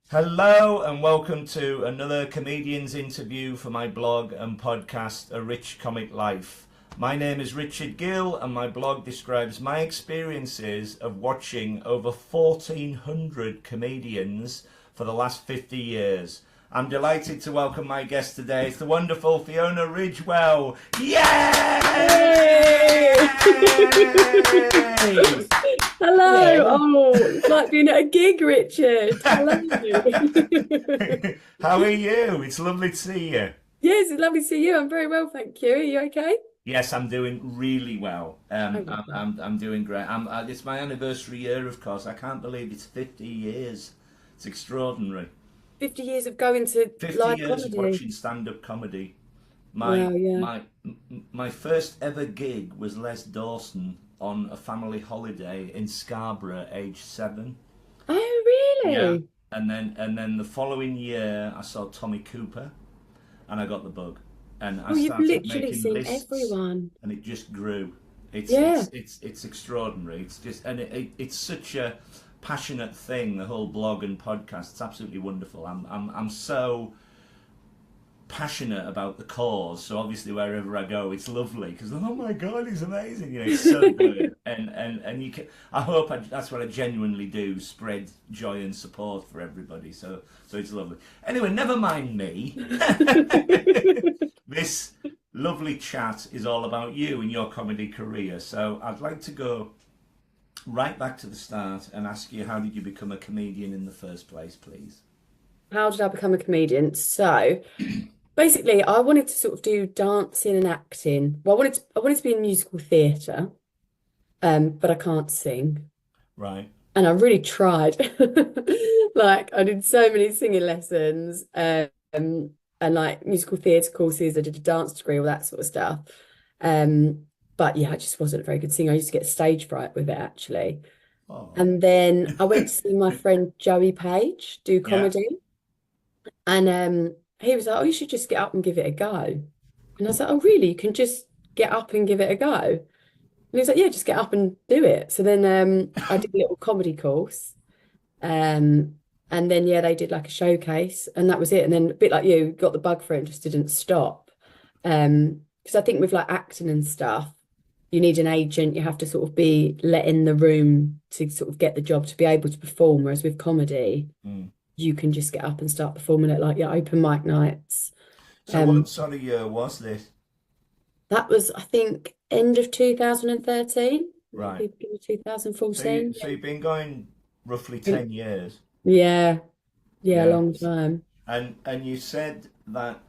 Hello and welcome to another comedian's interview for my blog and podcast, A Rich Comic Life. My name is Richard Gill and my blog describes my experiences of watching over 1,400 comedians for the last 50 years. I'm delighted to welcome my guest today. It's the wonderful Fiona Ridgewell. Yay! Yay! Hello. Oh, it's like being at a gig, Richard. Hello. How are you? It's lovely to see you. Yes, it's lovely to see you. I'm very well, thank you. Are you okay? Yes, I'm doing really well. Oh, I'm doing great. It's my anniversary year, of course. I can't believe it's 50 years. It's extraordinary. 50 years of going to 50 live years of comedy. watching stand-up comedy. My Wow, yeah. my my first ever gig was Les Dawson on a family holiday in Scarborough, age 7. Oh, Yeah. really? And then the following year, I saw Tommy Cooper, and I got the bug, and I Oh, you've started literally making seen lists, everyone. and it just grew. It's Yeah. it's it's it's extraordinary. It's just and it's such a passionate thing. The whole blog and podcast. It's absolutely wonderful. I'm so passionate about the cause. So obviously wherever I go, it's lovely because oh my god, it's amazing. It's so good. And you can. I hope that's what I genuinely do: spread joy and support for everybody. So it's lovely. Anyway, never mind me. This lovely chat is all about you and your comedy career. So I'd like to go right back to the start and ask you, how did you become a comedian in the first place, please? How did I become a comedian? So basically, I wanted to sort of do dancing and acting. Well, I wanted to be in musical theatre, but I can't sing. Right. And I really tried. Like I did so many singing lessons, and like musical theatre courses. I did a dance degree, all that sort of stuff. Um, but yeah, I just wasn't a very good singer. I used to get stage fright with it actually. Oh. And then I went to see my friend Joey Page do Yeah. comedy, and he was like, "Oh, you should just get up and give it a go." And I was like, "Oh, really? You can just get up and give it a go?" And he was like, "Yeah, just get up and do it." So then I did a little comedy course. Um, and then yeah, they did like a showcase, and that was it. And then a bit like you, got the bug for it and just didn't stop. Because I think with like acting and stuff, you need an agent. You have to sort of be let in the room to sort of get the job to be able to perform. Whereas with comedy, Mm. you can just get up and start performing at like your open mic nights. So what Um, sort of year was this? that was I think end of 2013, Right. maybe beginning of So you 2014. so you've been going roughly Yeah, 10 years. yeah, yeah, a Yeah. long time. And you said that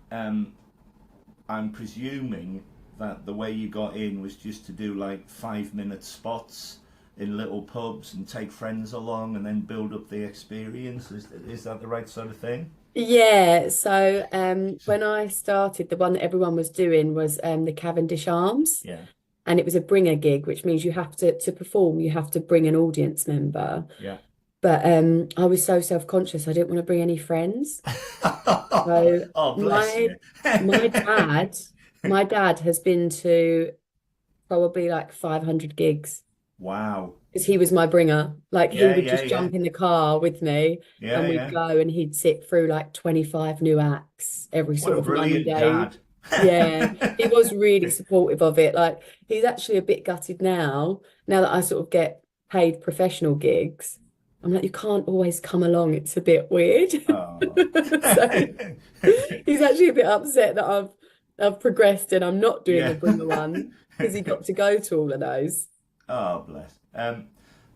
I'm presuming that the way you got in was just to do like 5-minute spots in little pubs and take friends along and then build up the experience. Is that the right sort of thing? Yeah, so when I started, the one that everyone was doing was the Cavendish Arms, Yeah. and it was a bringer gig, which means you have to perform, you have to bring an audience member. Yeah. But I was so self-conscious, I didn't want to bring any friends. So Oh, bless my you. my dad, my dad has been to probably like 500 gigs Wow. because he was my bringer. Like he Yeah, would yeah, just yeah. jump in the car with me Yeah, and we'd yeah. go and he'd sit through like 25 new acts every What sort a of brilliant Monday. dad. Yeah, he was really supportive of it. Like he's actually a bit gutted now that I sort of get paid professional gigs. I'm like, you can't always come along. It's a bit weird. Oh. So he's actually a bit upset that I've progressed and I'm not doing the Yeah. bringer one because he got to go to all of those. Oh, bless.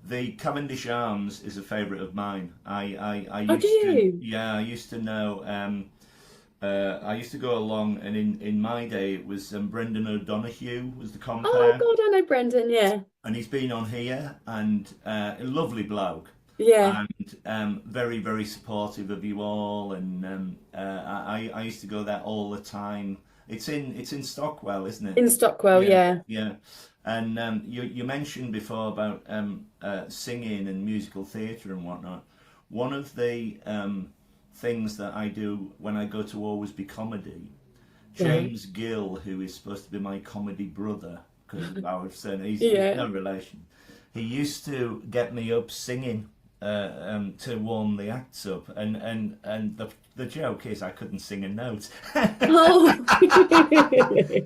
The Cavendish Arms is a favourite of mine. I Oh, do used to, you? yeah, I used to know. I used to go along, and in my day, it was Brendan O'Donoghue was the Oh compere, God, I know Brendan. Yeah. and he's been on here, and a lovely bloke, Yeah. and very very supportive of you all, and I used to go there all the time. It's in Stockwell, isn't it? In Stockwell, Yeah, yeah. yeah. And you mentioned before about singing and musical theatre and whatnot. One of the things that I do when I go to Always Be Comedy, Right. James Gill, who is supposed to be my comedy brother, because I was saying he's Yeah. no relation, he used to get me up singing to warm the acts up, and the joke is I couldn't sing a note, Oh,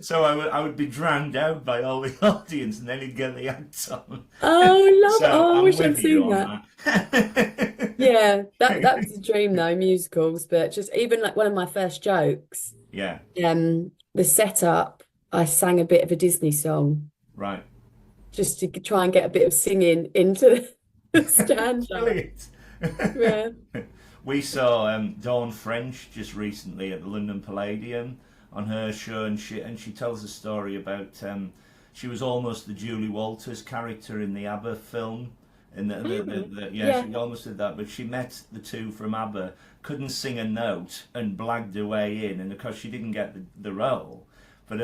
so I would be drowned out by all the audience, and then he'd get the acts on. oh, love. So Oh, I I'm wish with I'd you seen on that. that. Yeah, that was a dream though, musicals. But just even like one of my first jokes, Yeah, the setup, I sang a bit of a Disney song right. just to try and get a bit of singing into the stand-up. Brilliant. Yeah. We saw Dawn French just recently at the London Palladium on her show, and she tells a story about she was almost the Julie Walters character in the ABBA film. In Oh, yeah, yeah. she almost did that, but she met the two from ABBA, couldn't sing a note, and blagged her way in, and of course she didn't get the role. But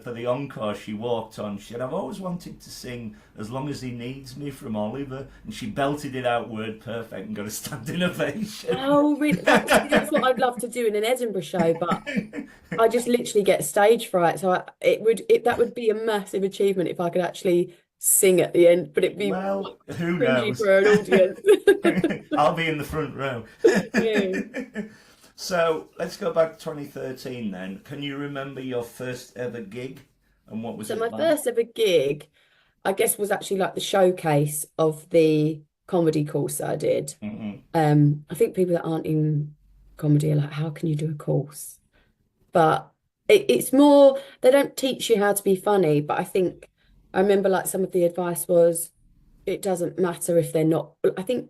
for the encore, she walked on. She said, "I've always wanted to sing As Long as He Needs Me from Oliver," and she belted it out word perfect and got a standing ovation. Oh, really? That's what I'd love to do in an Edinburgh show, but I just literally get stage fright. So that would be a massive achievement if I could actually sing at the end, but it'd be Well, who cringy knows? for an audience. I'll be in the front row. Yeah. So let's go back to 2013 then. Can you remember your first ever gig, and what was So it my like? first ever gig, I guess, was actually like the showcase of the comedy course that I did. Mm-mm. I think people that aren't in comedy are like, how can you do a course? But it's more, they don't teach you how to be funny, but I think I remember like some of the advice was it doesn't matter if they're not. I think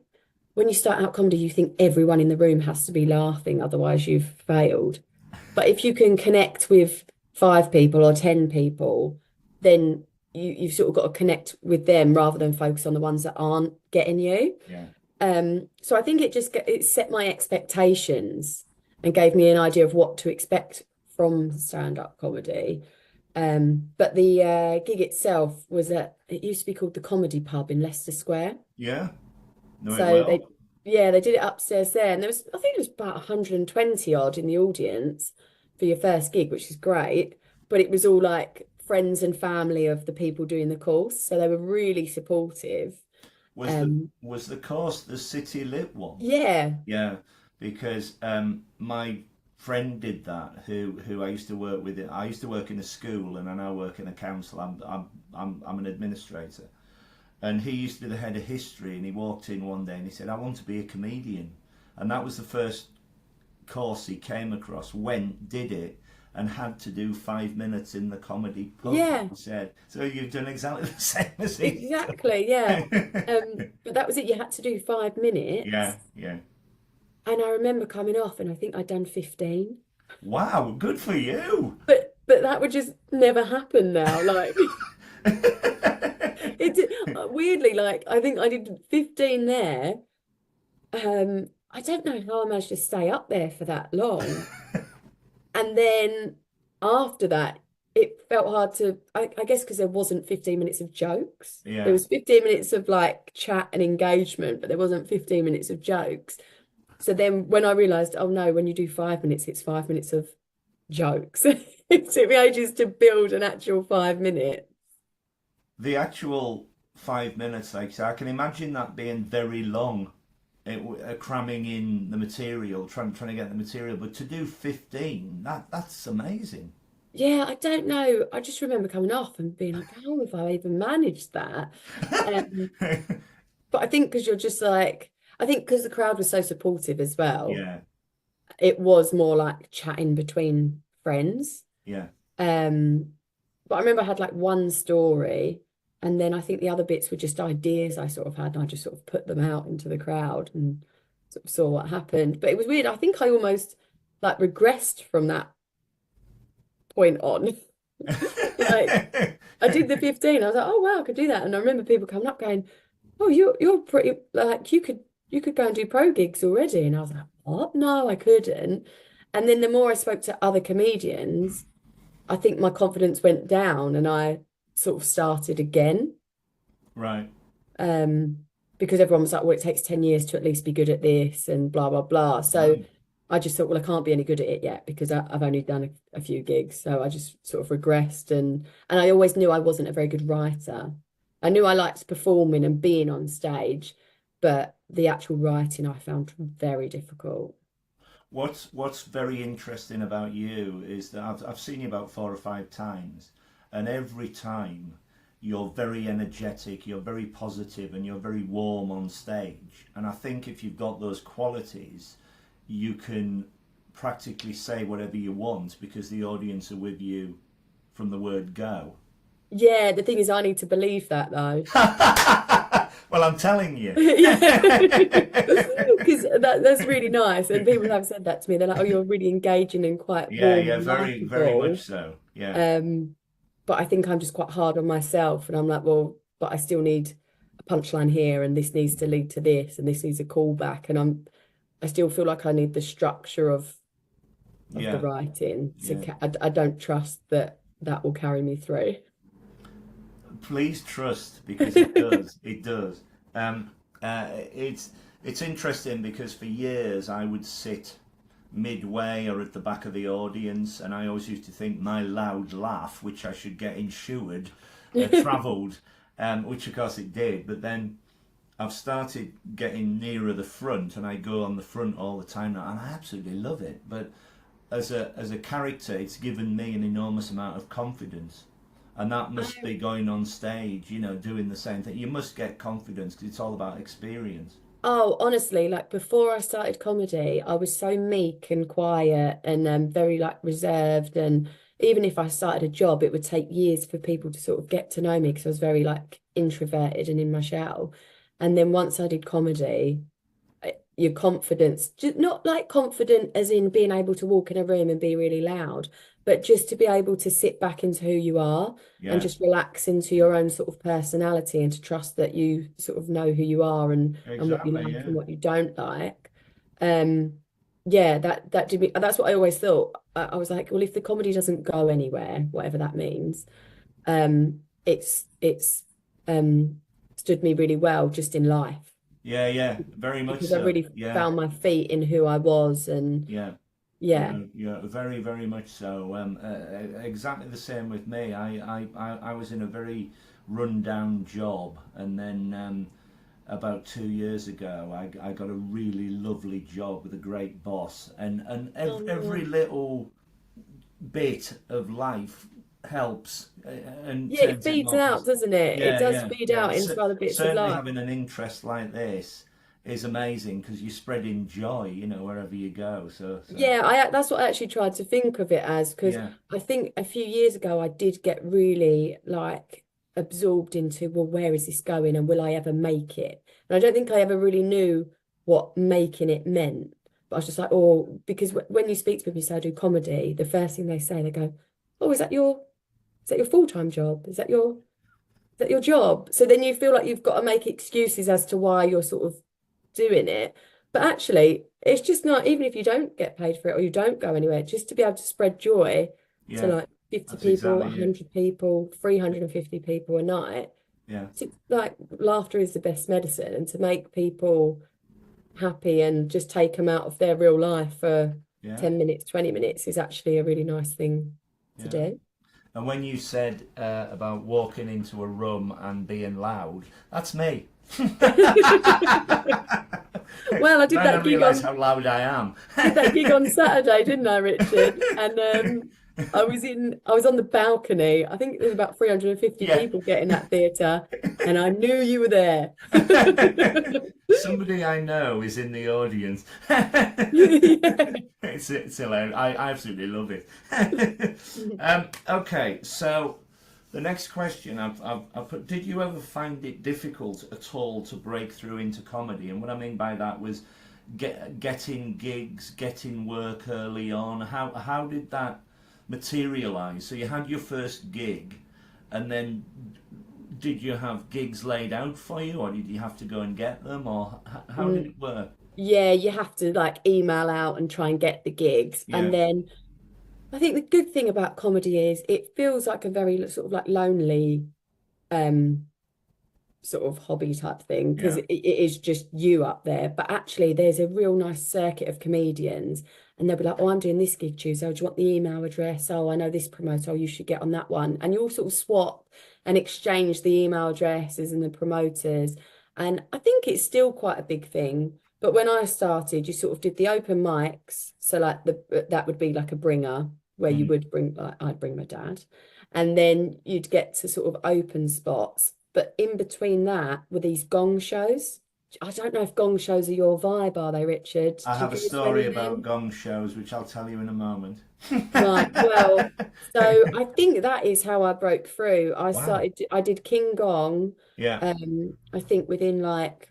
when you start out comedy, you think everyone in the room has to be laughing, otherwise you've failed. But if you can connect with 5 people or 10 people, then you've sort of got to connect with them rather than focus on the ones that aren't getting you. Yeah. So I think it set my expectations and gave me an idea of what to expect from stand-up comedy. But the gig itself was it used to be called the Comedy Pub in Leicester Square. Yeah. Know it So well. yeah, they did it upstairs there, and I think there was about 120 odd in the audience for your first gig, which is great. But it was all like friends and family of the people doing the course, so they were really supportive. Was the Um, was the course the City Lit one? yeah, Yeah, because my friend did that. Who I used to work with. I used to work in a school, and I now work in a council. I'm an administrator, and he used to be the head of history. And he walked in one day and he said, "I want to be a comedian," and that was the first course he came across. Went, did it, and had to do 5 minutes in the comedy pub. yeah, He said, "So you've done exactly the same as he's done." exactly, yeah. But that was it. You had to do 5 minutes, Yeah, yeah. and I remember coming off, and I think I'd done 15. Wow, good for you. But that would just never happen now. Like weirdly, like I think I did 15 there. I don't know how I managed to stay up there for that long. And then after that, it felt hard to, I guess, because there wasn't 15 minutes of jokes. There Yeah. was 15 minutes of like chat and engagement, but there wasn't 15 minutes of jokes. So then when I realized, oh no, when you do 5 minutes, it's 5 minutes of jokes. It took me ages to build an actual 5 minutes. The actual 5 minutes, like so I can imagine that being very long, cramming in the material, trying to get the material. But to do 15, that's amazing. Yeah, I don't know. I just remember coming off and being like, how have I even managed that? Um, but I think because you're just like, I think because the crowd was so supportive as well, Yeah, it was more like chatting between friends. yeah. Um, but I remember I had like one story, and then I think the other bits were just ideas I sort of had, and I just sort of put them out into the crowd and sort of saw what happened. But it was weird. I think I almost like regressed from that point on. Like I did the 15. I was like, oh wow, I could do that. And I remember people coming up going, oh, you're pretty like you could go and do pro gigs already. And I was like, what? No, I couldn't. And then the more I spoke to other comedians, I think my confidence went down and I sort of started again. Right. Um, because everyone was like, well, it takes 10 years to at least be good at this and blah, blah, blah. So Right. I just thought, well, I can't be any good at it yet because I've only done a few gigs. So I just sort of regressed and I always knew I wasn't a very good writer. I knew I liked performing and being on stage, but the actual writing I found very difficult. What's very interesting about you is that I've seen you about 4 or 5 times, and every time you're very energetic, you're very positive, and you're very warm on stage. And I think if you've got those qualities, you can practically say whatever you want because the audience are with you from the word go. Yeah, the thing is, I need to believe that though. Well, I'm telling you. Yeah, because that's really nice, and people have said that to me. They're like, "Oh, you're really engaging and quite Yeah, warm yeah, and very, very much likable." so. Yeah, Um, but I think I'm just quite hard on myself, and I'm like, "Well, but I still need a punchline here, and this needs to lead to this, and this needs a callback, and I still feel like I need the structure of the yeah, writing to. yeah. I don't trust that that will carry me through." Please trust because it does. It does. Um, it's interesting because for years I would sit midway or at the back of the audience, and I always used to think my loud laugh, which I should get insured, travelled, which of course it did. But then I've started getting nearer the front, and I go on the front all the time now, and I absolutely love it. But as a character, it's given me an enormous amount of confidence. And that must be going on stage, doing the same thing. You must get confidence because it's all about experience. Oh, honestly, like before I started comedy, I was so meek and quiet and very like reserved. And even if I started a job, it would take years for people to sort of get to know me because I was very like introverted and in my shell. And then once I did comedy, your confidence, just not like confident as in being able to walk in a room and be really loud, but just to be able to sit back into who you are and Yeah, just relax into your own sort of personality and to trust that you sort of know who you are and what you exactly. like and Yeah, what you don't like. Um, yeah, that did me. That's what I always thought. I was like, well, if the comedy doesn't go anywhere, whatever that means, it's stood me really well just in life yeah, yeah. Very much because I so. really Yeah, found my feet in who I was and yeah. yeah. Yeah, very, very much so. Exactly the same with me. I was in a very run-down job, and then about 2 years ago, I got a really lovely job with a great boss, and every Oh, little bit of life helps and yeah, it turns it feeds more out, positive. doesn't it? It Yeah, does yeah, feed yeah. out into other bits of Certainly life. having an interest like this is amazing because you're spreading joy, wherever you go. So Yeah, I that's what I actually tried to think of it as because yeah, I think a few years ago I did get really like absorbed into, well, where is this going and will I ever make it? And I don't think I ever really knew what making it meant. But I was just like, oh, because when you speak to people, you say I do comedy, the first thing they say, they go, oh, is that your full-time job? Is that your job? So then you feel like you've got to make excuses as to why you're sort of doing it. But actually, it's just not, even if you don't get paid for it or you don't go anywhere, just to be able to spread joy to yeah, like 50 that's people, exactly it. 100 people, 350 people a night. Yeah, Like laughter is the best medicine, and to make people happy and just take them out of their real life for yeah, 10 minutes, 20 minutes is actually a really nice thing to yeah. do. And when you said about walking into a room and being loud, that's me. Well, I Then I realise how loud I am. did that gig on Saturday, didn't I, Richard? And I was on the balcony. I think there's about 350 Yeah. people getting that theatre, and I knew you were there. Somebody I know is in the audience. Yeah. It's hilarious. I absolutely love it. Okay, so the next question I've put: did you ever find it difficult at all to break through into comedy? And what I mean by that was getting gigs, getting work early on. How did that materialize? So you had your first gig, and then did you have gigs laid out for you, or did you have to go and get them, or how did Mm, it work? yeah, you have to like email out and try and get the gigs. And Yeah, then I think the good thing about comedy is it feels like a very sort of like lonely um sort of hobby type thing because yeah, it is just you up there. But actually, there's a real nice circuit of comedians, and they'll be like, "Oh, I'm doing this gig Tuesday. Oh, do you want the email address? Oh, I know this promoter. Oh, you should get on that one." And you all sort of swap and exchange the email addresses and the promoters. And I think it's still quite a big thing. But when I started, you sort of did the open mics. So like that would be like a bringer where you Mm. would bring like I'd bring my dad. And then you'd get to sort of open spots. But in between that were these gong shows. I don't know if gong shows are your vibe, are they, Richard? I Do you have a go to any story of about them? gong shows, which I'll tell you in a moment. Right. Well, so I think that is how I broke through. Wow. I did King Gong, Yeah. I think within like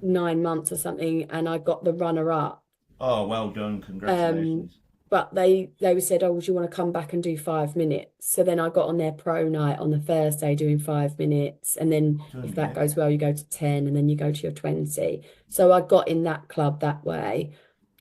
9 months or something, and I got the runner up. Oh, well done. Um, Congratulations. but they said, "Oh, would you want to come back and do 5 minutes?" So then I got on their pro night on the Thursday doing 5 minutes, and then Well done, if that yeah. goes well, you go to 10, and then you go to your 20. So I got in that club that way.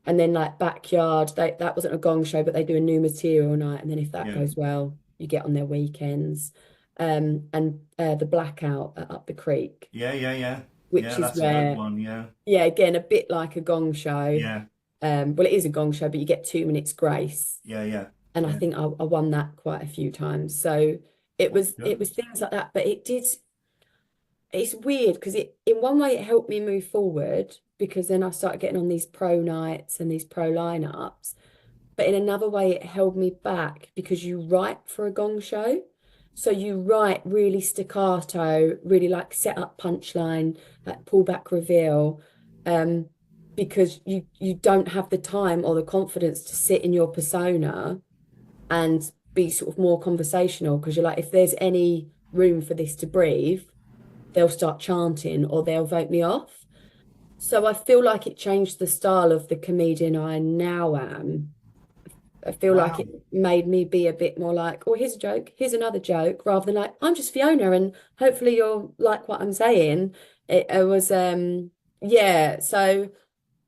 And then like backyard, that wasn't a gong show, but they do a new material night. And then if that Yeah. goes well, you get on their weekends. And the blackout at up the creek, Yeah, yeah, yeah. Yeah, which is that's a good where, one. Yeah. yeah, again, a bit like a gong show. Yeah. Well, it is a gong show, but you get 2 minutes grace. Yeah, yeah. And I Yeah. think I won that quite a few times. So Well it done. was things like that, but it's weird because it in one way it helped me move forward because then I started getting on these pro nights and these pro lineups. But in another way, it held me back because you write for a gong show. So you write really staccato, really like set up punchline, like pull back reveal, um, because you don't have the time or the confidence to sit in your persona and be sort of more conversational because you're like, if there's any room for this to breathe, they'll start chanting or they'll vote me off. So I feel like it changed the style of the comedian I now am. I feel like Wow. it made me be a bit more like, oh, here's a joke, here's another joke, rather than like, I'm just Fiona and hopefully you'll like what I'm saying. It was yeah, so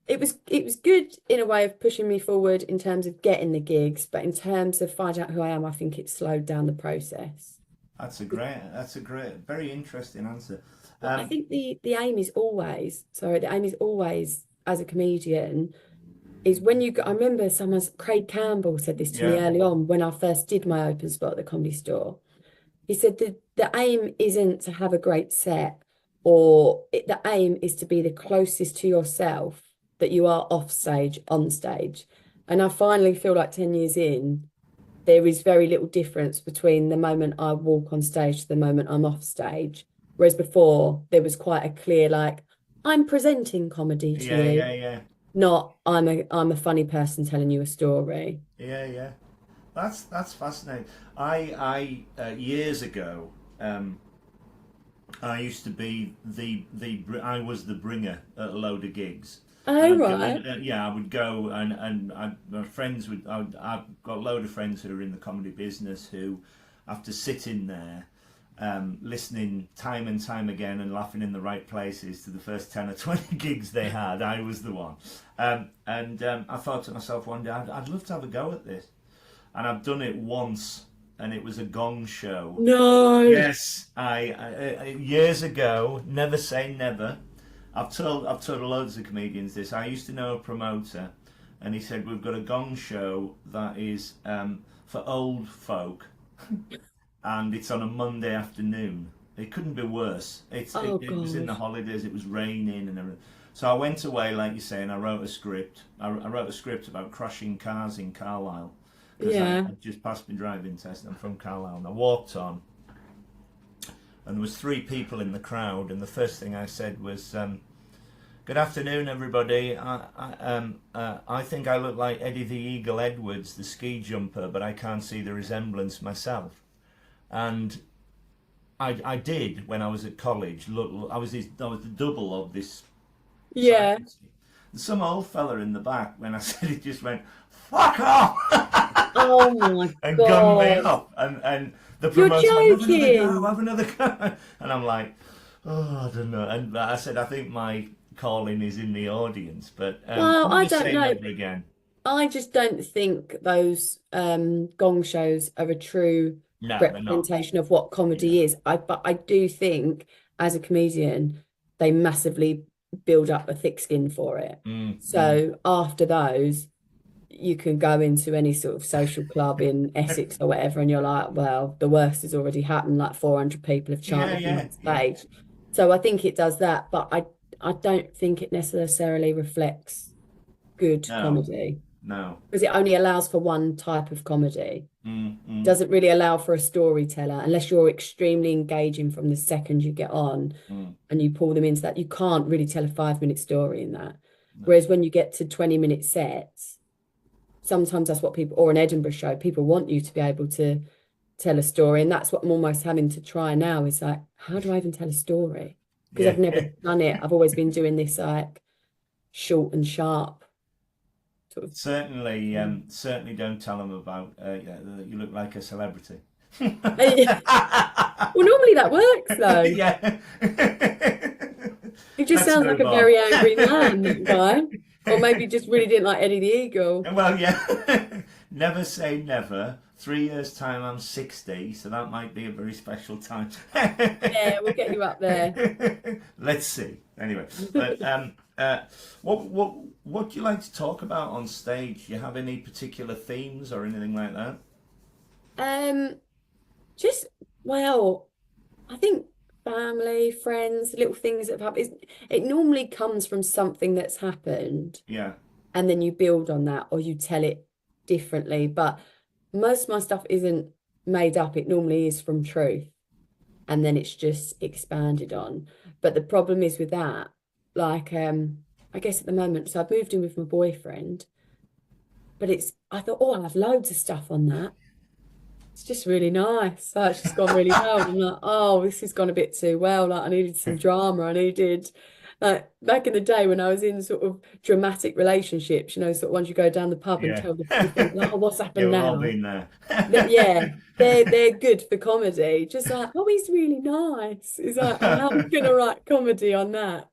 it was good in a way of pushing me forward in terms of getting the gigs, but in terms of finding out who I am, I think it slowed down the process. That's a great, very interesting answer. But I Um, think the aim is always, sorry, the aim is always as a comedian is when you go, I remember Craig Campbell said this to me yeah. early on when I first did my open spot at the Comedy Store. He said the aim isn't to have a great set the aim is to be the closest to yourself that you are off stage, on stage. And I finally feel like 10 years in, there is very little difference between the moment I walk on stage to the moment I'm off stage. Whereas before, there was quite a clear, like, I'm presenting comedy to Yeah, you, yeah, yeah. not I'm a funny person telling you a story. Yeah, yeah. That's fascinating. Years ago, I used to be I was the bringer at a load of gigs, and Oh, right. yeah, I would go my friends I've got a load of friends who are in the comedy business who, after sitting there, listening time and time again and laughing in the right places to the first 10 or 20 gigs they had, I was the one, and I thought to myself one day I'd love to have a go at this, and I've done it once, and it was a gong show. No. Yes, years ago. Never say never. I've told loads of comedians this. I used to know a promoter, and he said we've got a gong show that is for old folk, and it's on a Monday afternoon. It couldn't be worse. Oh, It was in God. the holidays. It was raining and everything. So I went away, like you say, and I wrote a script. I wrote a script about crashing cars in Carlisle because I Yeah. had just passed my driving test. I'm from Carlisle, and I walked on, and there was three people in the crowd, and the first thing I said was, "Good afternoon, everybody. I think I look like Eddie the Eagle Edwards, the ski jumper, but I can't see the resemblance myself." And I did when I was at college. Look, I was the double of this Yeah. celebrity. And some old fella in the back, when I said it, just went, "Fuck off!" Oh my and gummed me God. up. And the You're promoter went, "Have another go, joking. have another go." And I'm like, "Oh, I don't know." And I said, "I think my calling is in the audience, but Well, I never don't say know. never again." I just don't think those gong shows are a true No, they're not. representation of what Yeah. comedy is. But I do think as a comedian, they massively build up a thick skin for it. Mm, mm. So after those, you can go into any sort of social club in Essex or whatever, and you're like, well, the worst has already happened. Like 400 people have Yeah, chanted me yeah, on yeah. stage. So I think it does that, but I don't think it necessarily reflects good No, comedy no. because it only allows for one type of comedy. Mm, mm, Doesn't really allow for a storyteller unless you're extremely engaging from the second you get on mm, and you pull them into that. You can't really tell a 5 minute story in that. no. Whereas when you get to 20-minute sets, sometimes that's what people, or an Edinburgh show, people want you to be able to tell a story. And that's what I'm almost having to try now is like, how do I even tell a story? Because Yeah. I've never done it. I've always been doing this like short and sharp sort of. Certainly, certainly don't tell them about yeah, that you look like a celebrity. Well, normally that works though. Yeah. He just Let's sounds like move a on. very angry man, that guy. Or maybe just really didn't like Eddie the Eagle. Well, yeah. Never say never. 3 years' time, I'm 60, so that might be a very special time. Yeah, we'll get you up there. Let's see. Anyway, but what do you like to talk about on stage? Do you have any particular themes or anything like that? Um, just well, I think family, friends, little things that have happened. It normally comes from something that's happened, Yeah. and then you build on that or you tell it differently. But most of my stuff isn't made up. It normally is from truth, and then it's just expanded on. But the problem is with that, like, I guess at the moment, so I've moved in with my boyfriend, but I thought, oh, I'll have loads of stuff on that. It's just really nice. So it's just gone really well. And I'm like, oh, this has gone a bit too well. Like I needed some drama. I needed like back in the day when I was in sort of dramatic relationships, sort of once you go down the pub and Yeah. tell you think, like, oh, what's Yeah, happened we've all now? been there. Yeah, they're good for comedy. Just like, oh, he's really nice. It's like, oh, how am I gonna write comedy on that?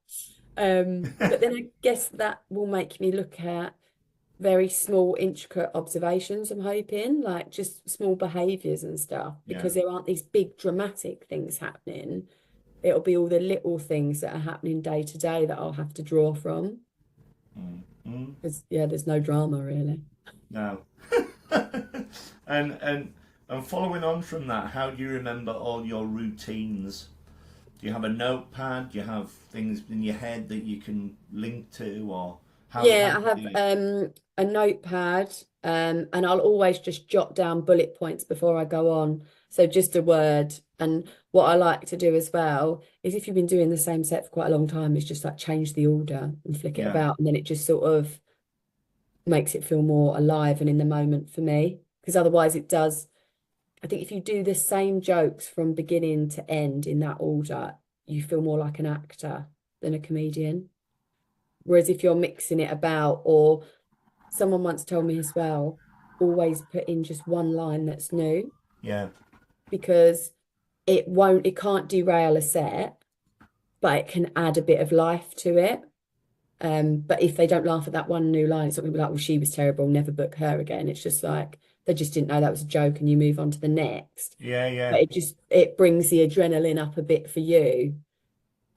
But then I guess that will make me look at very small, intricate observations, I'm hoping, like just small behaviors and stuff, Yeah. because there aren't these big dramatic things happening. It'll be all the little things that are happening day to day that I'll have to draw from. Mm, mm, Because yeah, there's no drama really. no. And and following on from that, how do you remember all your routines? Do you have a notepad? Do you have things in your head that you can link to, or how Yeah, I do have you do it? a notepad, and I'll always just jot down bullet points before I go on. So just a word. And what I like to do as well is if you've been doing the same set for quite a long time, is just like change the order and flick it Yeah. about, and then it just sort of makes it feel more alive and in the moment for me. Because otherwise it does, I think if you do the same jokes from beginning to end in that order, you feel more like an actor than a comedian. Whereas if you're mixing it about, or someone once told me as well, always put in just one line that's new Yeah. because it can't derail a set, but it can add a bit of life to it. But if they don't laugh at that one new line, it's not gonna be like, well, she was terrible, never book her again. It's just like they just didn't know that was a joke and you move on to the next. Yeah. Yeah. But it brings the adrenaline up a bit for you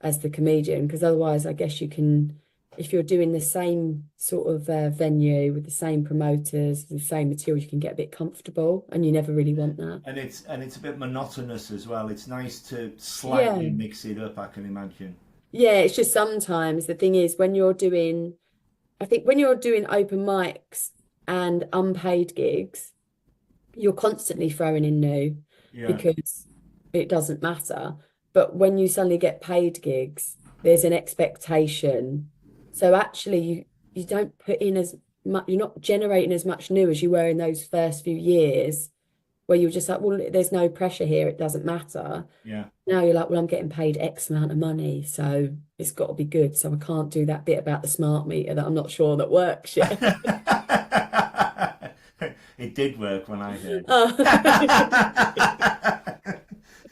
as the comedian, because otherwise I guess you can, if you're doing the same sort of venue with the same promoters, the same material, you can get a bit comfortable and you never really want that. And it's a bit monotonous as well. It's nice to slightly Yeah. mix it up, I can imagine. Yeah, it's just sometimes the thing is when you're doing, I think when you're doing open mics and unpaid gigs, you're constantly throwing in new Yeah. because it doesn't matter. But when you suddenly get paid gigs, there's an expectation. So actually you don't put in as much, you're not generating as much new as you were in those first few years where you're just like, well, there's no pressure here, it doesn't matter. Yeah. Now you're like, well, I'm getting paid X amount of money, so it's got to be good. So I can't do that bit about the smart meter that I'm not sure that works yet. It did work when I heard Oh.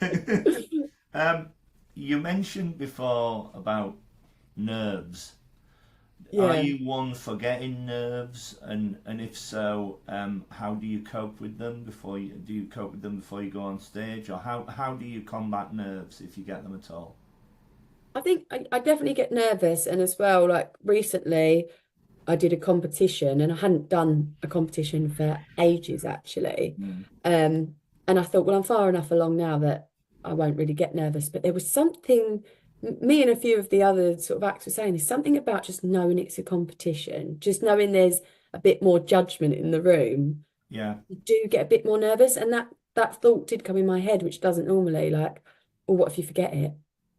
it. You mentioned before about nerves. Are Yeah. you one for getting nerves? And if so, how do you cope with them before you do you cope with them before you go on stage, or how do you combat nerves if you get them at all? I think I definitely get nervous. And as well, like recently, I did a competition and I hadn't done a competition for ages actually. Mm. And I thought, well, I'm far enough along now that I won't really get nervous. But there was something me and a few of the other sort of acts were saying there's something about just knowing it's a competition, just knowing there's a bit more judgment in the room. Yeah, You do get a bit more nervous, and that thought did come in my head, which doesn't normally, like, or what if you forget it?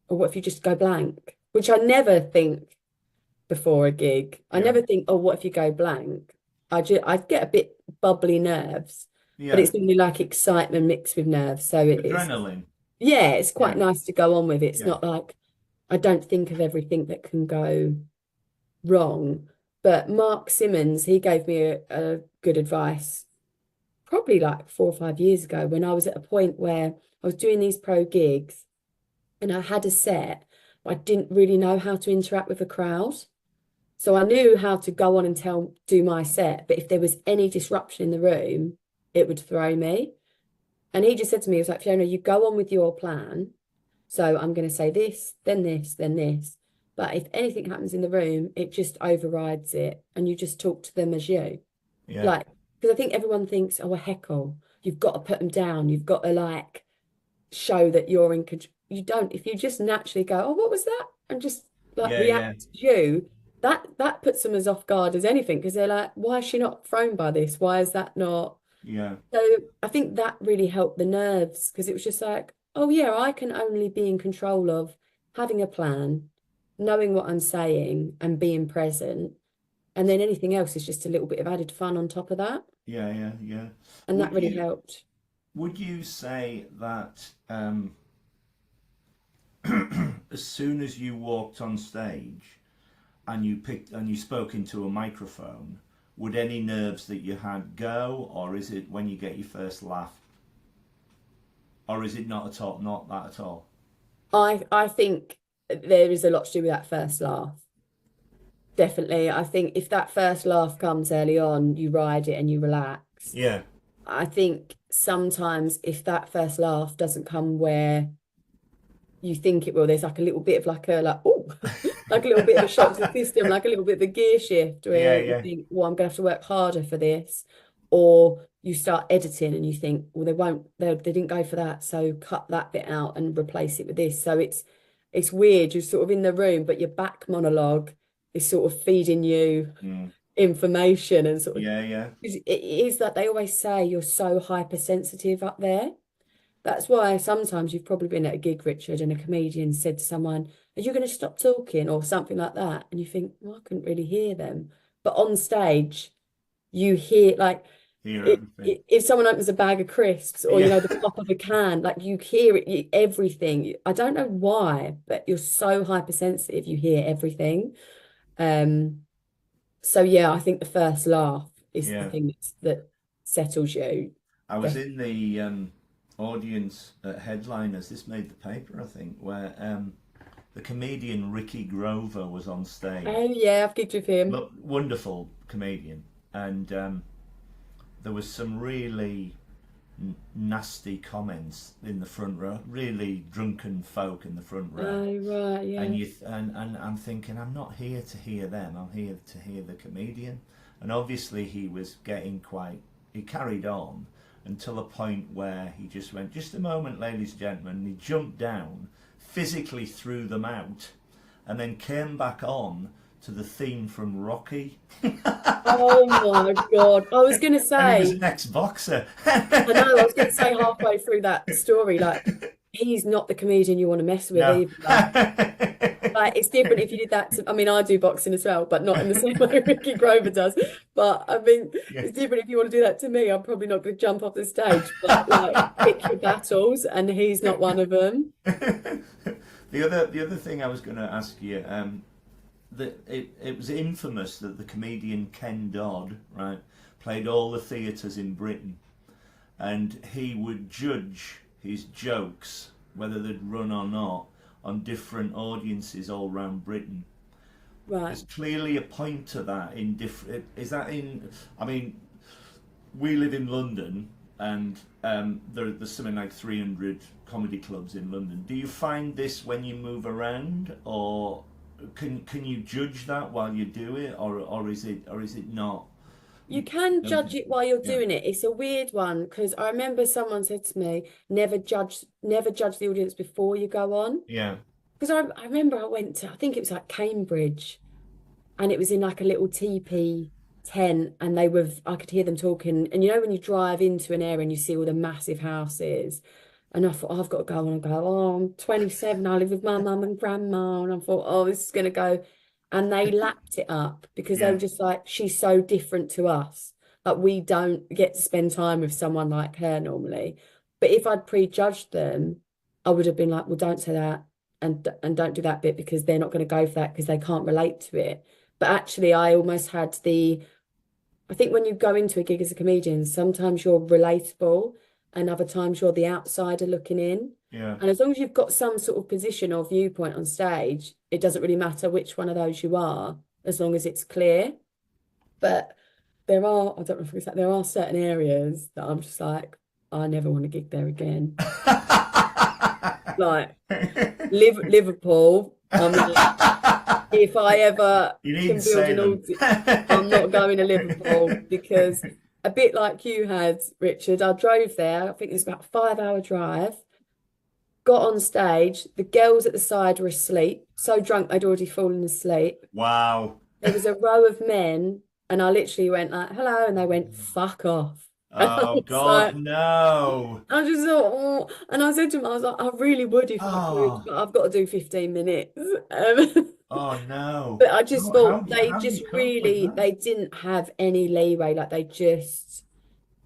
Or what if you just go blank? Which I never think before a gig. I yeah, never think, oh, what if you go blank? I get a bit bubbly nerves, but yeah. it's normally like excitement mixed with nerves. So it's Adrenaline. yeah, it's quite Yeah, nice to go on with. It's yeah, not like I don't think of everything that can go wrong. But Mark Simmons, he gave me a good advice probably like 4 or 5 years ago when I was at a point where I was doing these pro gigs and I had a set, but I didn't really know how to interact with a crowd. So I knew how to go on and do my set, but if there was any disruption in the room, it would throw me. And he just said to me, he was like, Fiona, you go on with your plan. So I'm going to say this, then this, then this. But if anything happens in the room, it just overrides it. And you just talk to them as you. yeah, Like, because I think everyone thinks, oh, a heckle, you've got to put them down. You've got to like show that you're in control. You don't. If you just naturally go, oh, what was that? And just like yeah, react yeah, to you, that puts them as off guard as anything because they're like, why is she not thrown by this? Why is that not? yeah, So I think that really helped the nerves because it was just like, oh yeah, I can only be in control of having a plan, knowing what I'm saying and being present. And then anything else is just a little bit of added fun on top of that. yeah, yeah, yeah. And that Would really you helped. would you say that as soon as you walked on stage and you spoke into a microphone, would any nerves that you had go, or is it when you get your first laugh, or is it not at all, not that at all? I think there is a lot to do with that first laugh. Definitely. I think if that first laugh comes early on, you ride it and you relax. Yeah, I think sometimes if that first laugh doesn't come where you think it will, there's like a little bit of like oh, like a little bit of a shock to the system, like a little bit of a gear shift yeah, where you yeah, think, well, I'm gonna have to work harder for this. Or you start editing and you think, well, they didn't go for that, so cut that bit out and replace it with this. So it's weird. You're sort of in the room, but your back monologue is sort of feeding you mm, information and sort of yeah, yeah, it is that they always say you're so hypersensitive up there. That's why sometimes you've probably been at a gig, Richard, and a comedian said to someone, are you going to stop talking or something like that? And you think, well, I couldn't really hear them. But on stage, you hear like hear everything. if someone opens a bag of crisps or, Yeah, the pop of a can, like you hear it, everything. I don't know why, but you're so hypersensitive, you hear everything. Um, so yeah, I think the first laugh is the yeah. thing that settles you. I was Def- in the audience at Headliners. This made the paper, I think, where the comedian Ricky Grover was on Oh stage. yeah, I've gigged with him. Look, wonderful comedian, and there was some really nasty comments in the front row. Really drunken folk in the front row, Oh right, and yeah. and I'm thinking, I'm not here to hear them. I'm here to hear the comedian. And obviously, he was getting quite. He carried on until a point where he just went, just a moment, ladies and gentlemen. And he jumped down, physically threw them out, and then came back on to the theme from Rocky. Oh my God. I was gonna And he was say, an ex-boxer. I know, I was gonna say halfway through that story, like he's not the comedian you want to mess with No. either. Like it's different if you did that to, I mean, I do boxing as well, but not in the same way Ricky Grover does. But I mean, Yeah. it's different if you want to do that to me. I'm probably not going to jump off the stage, but like pick your battles, and he's not one of them. The other thing I was going to ask you, that it was infamous that the comedian Ken Dodd, right, played all the theatres in Britain, and he would judge his jokes, whether they'd run or not, on different audiences all around Britain. Right. There's clearly a point to that in different. Is that in? I mean, we live in London, and there's something like 300 comedy clubs in London. Do you find this when you move around, or can you judge that while you do it, or is it not? You You can don't judge think, it while you're yeah, doing it. It's a weird one because I remember someone said to me, never judge the audience before you go on. yeah, because I remember I went to, I think it was like Cambridge, and it was in like a little teepee tent, and I could hear them talking. And you know, when you drive into an area and you see all the massive houses, and I thought, oh, I've got to go. And I go, oh, I'm 27. I live with my mum and grandma. And I thought, oh, this is going to go. And they lapped it up because they Yeah. were just like, she's so different to us. Like, we don't get to spend time with someone like her normally. But if I'd prejudged them, I would have been like, well, don't say that. And don't do that bit because they're not going to go for that because they can't relate to it. But actually, I almost had I think when you go into a gig as a comedian, sometimes you're relatable and other times you're the outsider looking in. Yeah. And as long as you've got some sort of position or viewpoint on stage, it doesn't really matter which one of those you are, as long as it's clear. But I don't know if it's like, there are certain areas that I'm just like, I never want to gig there again. Like Liverpool, I mean, if I ever You needn't can build say an them. audience, I'm not going to Liverpool because a bit like you had, Richard, I drove there. I think it was about a 5 hour drive. Got on stage. The girls at the side were asleep, so drunk they'd already fallen asleep. Wow. There was a row of men, and I literally went like, "Hello," and they went, "Fuck off." And I Oh was God, like, no. I just thought, oh, and I said to him, I was like, I really would if I could, Oh, but I've got to do 15 minutes. Um, oh no. But I just How thought do you they how do just you cope with really, that? they didn't have any leeway. Like they just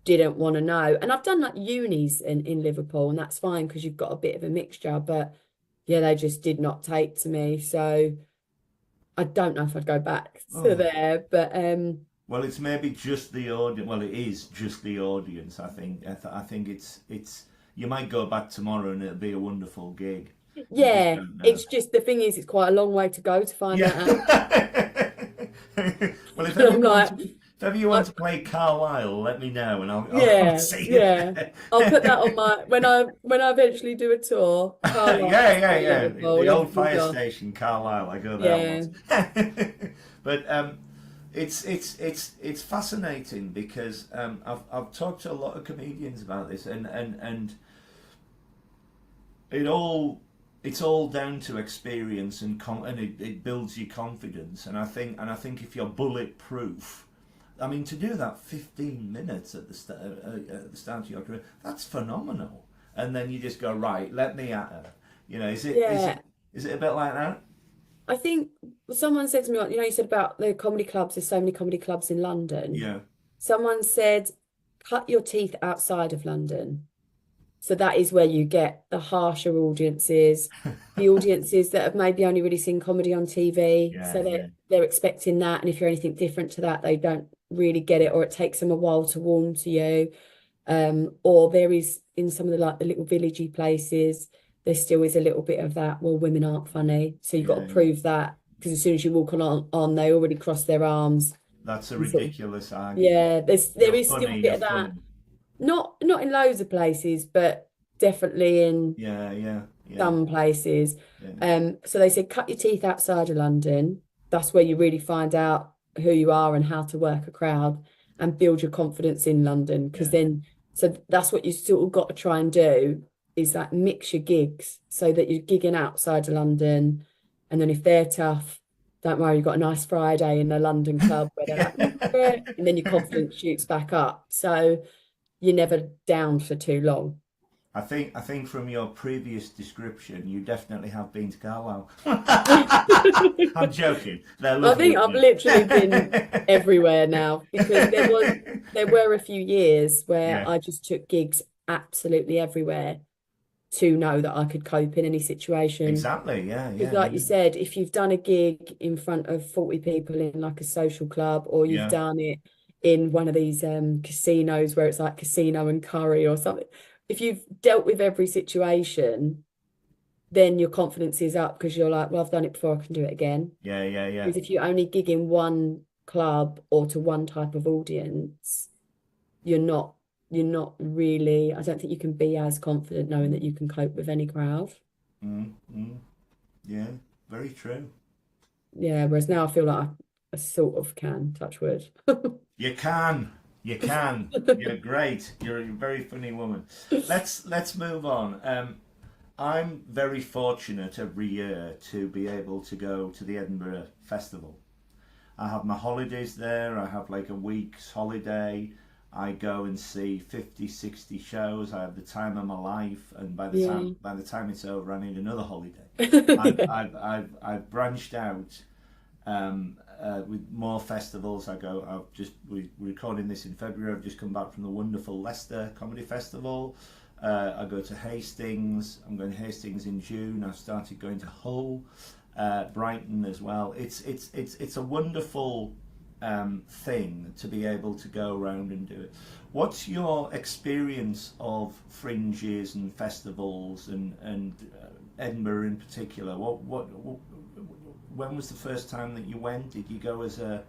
didn't want to know. And I've done like unis in Liverpool, and that's fine because you've got a bit of a mixture. But yeah, they just did not take to me. So I don't know if I'd go back to Oh. there. But Well, it's maybe just the audience. Well, it is just the audience. I think. I think it's. You might go back tomorrow and it'll be a wonderful gig. You just yeah, don't know. it's just the thing is, it's quite a long way to go to find Yeah. that out. Well, if And ever I'm you want like, to, if ever you want I, to play Carlisle, let me know and I'll come and yeah, see you yeah. there. I'll put that on my when I eventually do a tour. Carlisle, Yeah. Liverpool, The old Liverpool fire Dock. station, Carlisle. I go there Yeah. once. But it's fascinating because I've talked to a lot of comedians about this, and it all it's all down to experience and it builds your confidence. And I think if you're bulletproof, I mean, to do that 15 minutes at the start of your career, that's phenomenal. And then you just go, right, let me at her. You know, Yeah. is it a bit like that? I think someone said to me, like, you said about the comedy clubs, there's so many comedy clubs in London. Yeah. Someone said, cut your teeth outside of London. So that is where you get the harsher audiences, the audiences that have maybe only really seen comedy on TV. Yeah, So yeah, they're expecting that. And if you're anything different to that, they don't really get it, or it takes them a while to warm to you. Or there is in some of the little villagey places, there still is a little bit of that. Well, women aren't funny, so you've got to yeah. prove that because as soon as you walk on, they already cross their arms. That's a And sort of, ridiculous argument. yeah, there You're is still a funny, bit you're of that. funny. Not in loads of places, but definitely in Yeah. some places. Yeah. So they said cut your teeth outside of London. That's where you really find out who you are and how to work a crowd and build your confidence in London. Because Yeah. then, so that's what you sort of got to try and do is like mix your gigs so that you're gigging outside of London. And then if they're tough, don't worry, you've got a nice Friday in a London club where they're like, yeah, and then your confidence shoots back up. So you're never down for too long. I think from your previous description, you definitely have been to Carlisle. I I'm joking. They're lovely. think I've literally been everywhere now because there were a few years where Yeah. I just took gigs absolutely everywhere to know that I could cope in any situation. Exactly. Yeah. Because Yeah. like you Yeah. said, if you've done a gig in front of 40 people in like a social club, or you've Yeah. done it in one of these casinos where it's like casino and curry or something, if you've dealt with every situation, then your confidence is up because you're like, well, I've done it before, I can do it again. Yeah. Because if you only gig in one club or to one type of audience, you're not you're not really, I don't think you can be as confident knowing that you can cope with any crowd. Mm. Yeah. Very true. Yeah, whereas now I feel like I sort of can, touch wood. You can. You can. You're great. You're a very funny woman. Let's move on. I'm very fortunate every year to be able to go to the Edinburgh Festival. I have my holidays there. I have like a week's holiday. I go and see 50, 60 shows. I have the time of my life, and Yeah. by the time it's over, I need another holiday. Yeah. I've branched out with more festivals. We're recording this in February. I've just come back from the wonderful Leicester Comedy Festival. I go to Hastings. I'm going to Hastings in June. I've started going to Hull, Brighton as well. It's a wonderful thing to be able to go around and do it. What's your experience of fringes and festivals and Edinburgh in particular? When was the first time that you went? Did you go as a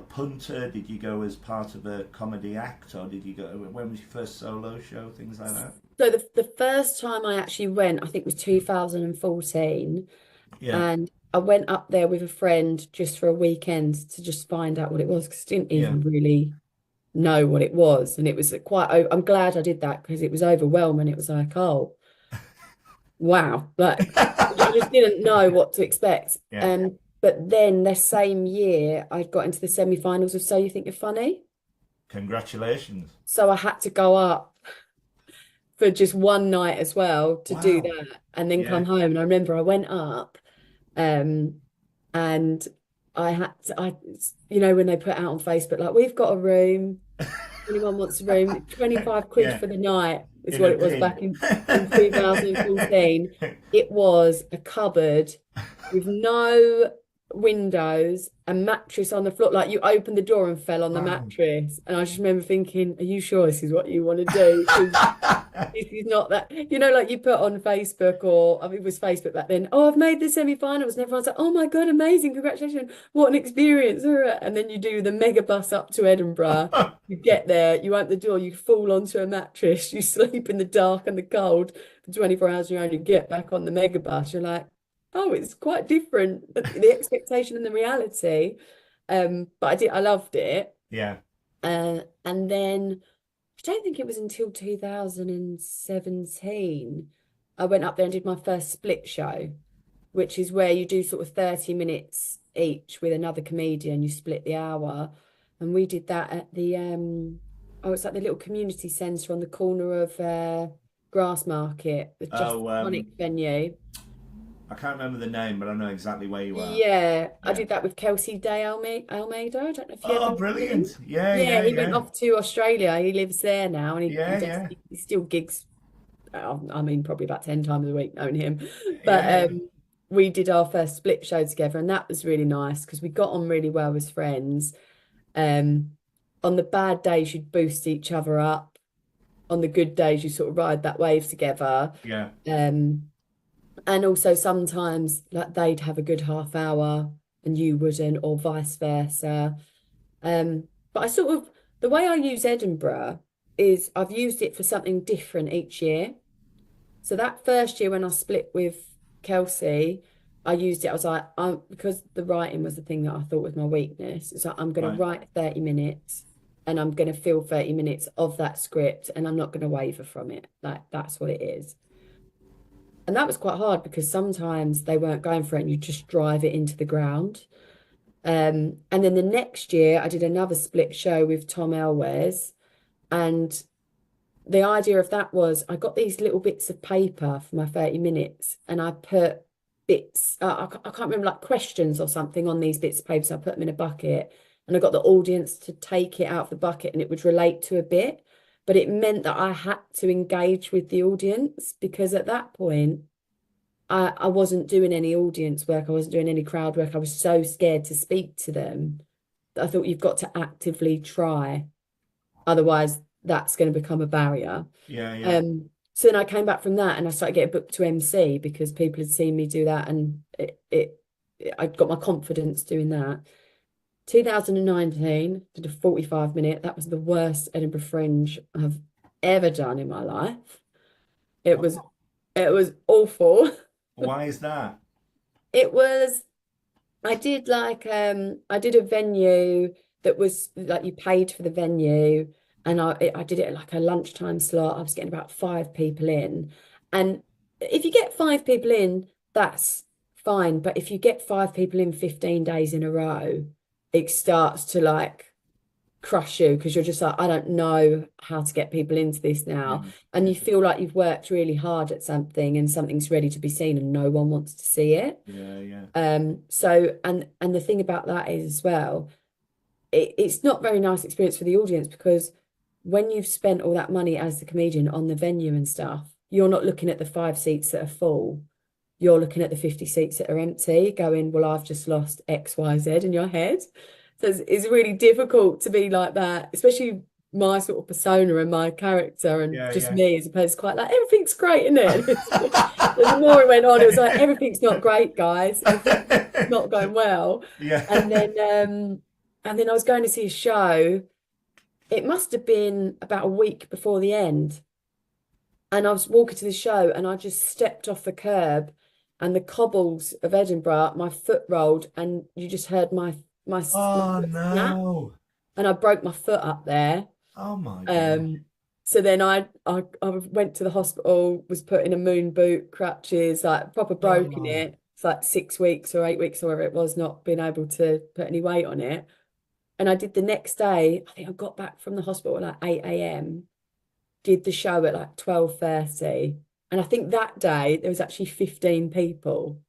punter? Did you go as part of a comedy act, or did you go? When was your first solo show? Things like that. So the first time I actually went, I think was 2014, Yeah, and I went up there with a friend just for a weekend to just find out what it was because I didn't yeah. even really know what it was, and it was I'm glad I did that because it was overwhelming. It was like, oh wow, like I just didn't know what to expect. Yeah. But then the same year I got into the semi-finals of So You Think You're Funny, Congratulations. so I had to go up for just one night as well to do Wow. that and then Yeah. come home. And I remember I went up, um, and I had to, when they put out on Facebook, like, we've got a room, anyone wants a room, 25 quid Yeah. for the night is In what a it was bin. back in 2014. It was a cupboard with no windows, a mattress on the floor. Like, you opened the door and fell on the Wow. mattress. And I just remember thinking, are you sure this is what you want to do? 'Cause this is not that, like you put on Facebook, or I mean, it was Facebook back then. Oh, I've made the semi-finals, and everyone's like, oh my God, amazing, congratulations, what an experience. And then you do the mega bus up to Edinburgh. You get there, you open the door, you fall onto a mattress, you sleep in the dark and the cold for 24 hours, you only get back on the mega bus. You're like, oh, it's quite different, the expectation and the reality. But I loved it. Yeah. And then I don't think it was until 2017 I went up there and did my first split show, which is where you do sort of 30 minutes each with another comedian, you split the hour. And we did that at the it's like the little community centre on the corner of Grassmarket, the Just Oh, Tonic venue. I can't remember the name, but I know exactly where you are. Yeah, I Yeah. did that with Kelsey Day Almeida. I don't know if you ever Oh, met him. brilliant. Yeah, Yeah, yeah, he went yeah. off to Australia. He lives there now, and he Yeah, does yeah. he still gigs. I mean, probably about 10 times a week, knowing him. Yeah, But yeah. we did our first split show together, and that was really nice because we got on really well as friends. Um, on the bad days, you'd boost each other up. On the good days, you sort of ride that wave together. Yeah. Um, and also sometimes like they'd have a good half hour and you wouldn't, or vice versa. But I sort of, the way I use Edinburgh is I've used it for something different each year. So that first year when I split with Kelsey, I used it. I was like, because the writing was the thing that I thought was my weakness. It's like, I'm going to Right. write 30 minutes and I'm going to fill 30 minutes of that script and I'm not going to waver from it. Like, that's what it is. And that was quite hard because sometimes they weren't going for it and you just drive it into the ground. And then the next year, I did another split show with Tom Elwes. And the idea of that was I got these little bits of paper for my 30 minutes and I put bits, I can't remember, like questions or something on these bits of paper. So I put them in a bucket and I got the audience to take it out of the bucket and it would relate to a bit. But it meant that I had to engage with the audience because at that point, I wasn't doing any audience work. I wasn't doing any crowd work. I was so scared to speak to them that I thought you've got to actively try. Otherwise, that's going to become a barrier. Yeah, yeah. So then I came back from that and I started getting booked to MC because people had seen me do that and I got my confidence doing that. 2019, did a 45-minute. That was the worst Edinburgh Fringe I've ever done in my life. It was What? it was awful. Why is that? It was I did a venue that was like you paid for the venue and I did it at like a lunchtime slot. I was getting about 5 people in. And if you get five people in, that's fine. But if you get five people in 15 days in a row, it starts to like crush you because you're just like, I don't know how to get people into this now. Yeah, And yeah, you feel like you've worked really hard at something and something's ready to be seen and no one wants to see it. yeah, yeah. So and the thing about that is as well, it's not very nice experience for the audience because when you've spent all that money as the comedian on the venue and stuff, you're not looking at the five seats that are full. You're looking at the 50 seats that are empty, going, well, I've just lost X, Y, Z in your head. So it's really difficult to be like that, especially my sort of persona and my character and Yeah, just yeah. me as opposed to quite like everything's great, isn't it? The more it went on, it was like everything's not great, guys. Everything's not going well. Yeah. And then and then I was going to see a show. It must have been about a week before the end. And I was walking to the show and I just stepped off the curb and the cobbles of Edinburgh, my foot rolled and you just heard my Oh foot snap no. and I broke my foot up there. Oh my God. Um, so then I went to the hospital, was put in a moon boot, crutches, like proper broken Oh. it. It's like 6 weeks or 8 weeks or whatever it was, not being able to put any weight on it. And I did the next day, I think I got back from the hospital at like 8 a.m., did the show at like 12:30. And I think that day there was actually 15 people.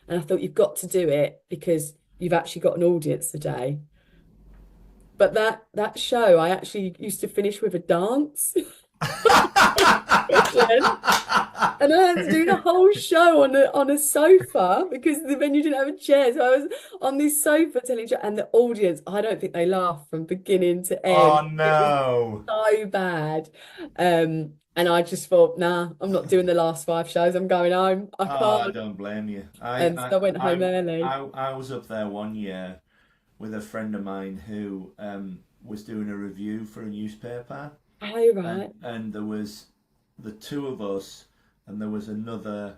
And I thought you've got to do it because you've actually got an audience today. But that show I actually used to finish with a dance. And I had to do the whole show on a sofa because the venue didn't have a chair. So I was on this sofa telling you, and the audience, I don't think they laughed from beginning to end. Oh It was no. so bad. And I just thought, nah, I'm not doing the last five shows. I'm going home. I Oh, I can't. don't blame you. And so I went home early. I was up there one year with a friend of mine who was doing a review for a newspaper, Oh, right. and there was the two of us, and there was another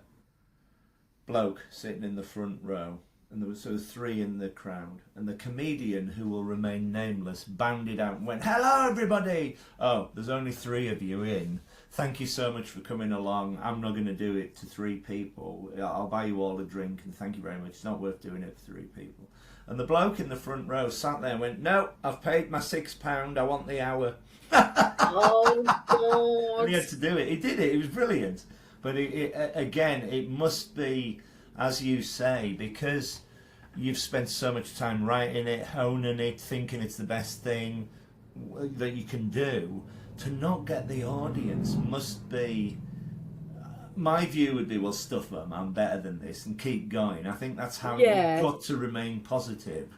bloke sitting in the front row, and there was so three in the crowd, and the comedian who will remain nameless bounded out and went, "Hello, everybody! Oh, there's only three of you in. Thank you so much for coming along. I'm not going to do it to three people. I'll buy you all a drink, and thank you very much. It's not worth doing it for three people." And the bloke in the front row sat there and went, "No, I've paid my £6. I want the hour." Oh, And God. he had to do it. He did it. It was brilliant. But again, it must be, as you say, because you've spent so much time writing it, honing it, thinking it's the best thing that you can do. To not get the audience must be. My view would be, well, stuff them. I'm better than this, and keep going. I think that's how you've Yeah. got to remain positive.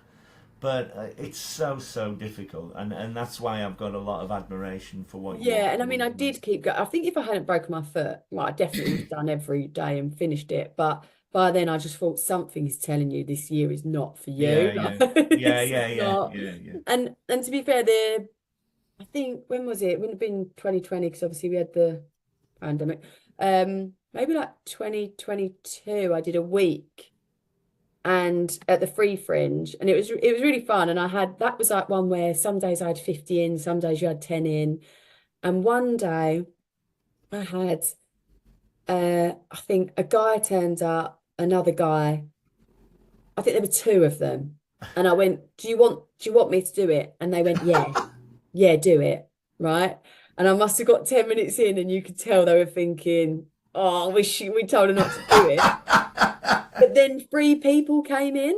But it's so difficult, and that's why I've got a lot of admiration for what you're Yeah, and I mean, I doing. did keep going. I think if I hadn't broken my foot, well, I definitely would have done every day and finished it. But by then, I just thought something is telling you this year is not for you. Yeah, Like, yeah, yeah, it's yeah, yeah, not. yeah, yeah. And to be fair, there, I think when was it? It wouldn't have been 2020 because obviously we had the pandemic. Maybe like 2022, I did a week and at the Free Fringe, and it was really fun. And I had that was like one where some days I had 50 in, some days you had 10 in. And one day I had I think a guy turned up, another guy. I think there were two of them. And I went, do you want me to do it? And they went, yeah, yeah, do it. Right. And I must have got 10 minutes in and you could tell they were thinking, oh, I wish we told her not to do it. But then three people came in.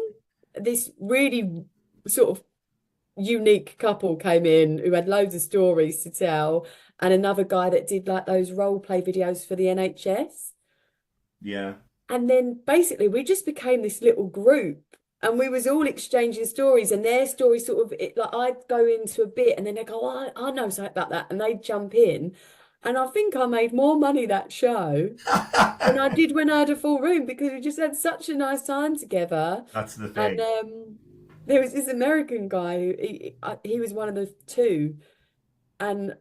This really sort of unique couple came in who had loads of stories to tell, and another guy that did like those role play videos for the NHS. Yeah. And then basically we just became this little group and we was all exchanging stories and their stories sort of like I'd go into a bit and then they go, oh, I know something about that, and they'd jump in. And I think I made more money that show than I did when I had a full room because we just had such a nice time together. That's the And thing. there was this American guy who he was one of the two, and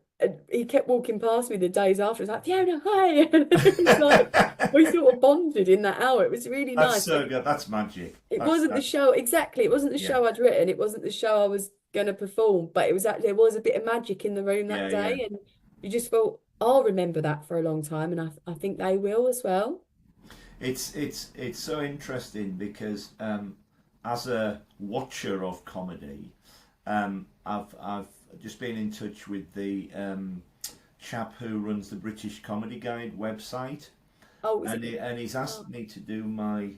he kept walking past me the days after. It was like, Fiona, hi. And it was like we sort of bonded in that hour. It was really That's nice. so good. That's magic. It That's wasn't the that's show exactly. It wasn't the yeah, show I'd written. It wasn't the show I was going to perform. But it was actually there was a bit of magic in the room that yeah, yeah. day, and you just thought I'll remember that for a long time, and I think they will as well. it's so interesting because as a watcher of comedy, I've just been in touch with the chap who runs the British Comedy Guide website, Oh, is and it? he's Oh, asked me to do my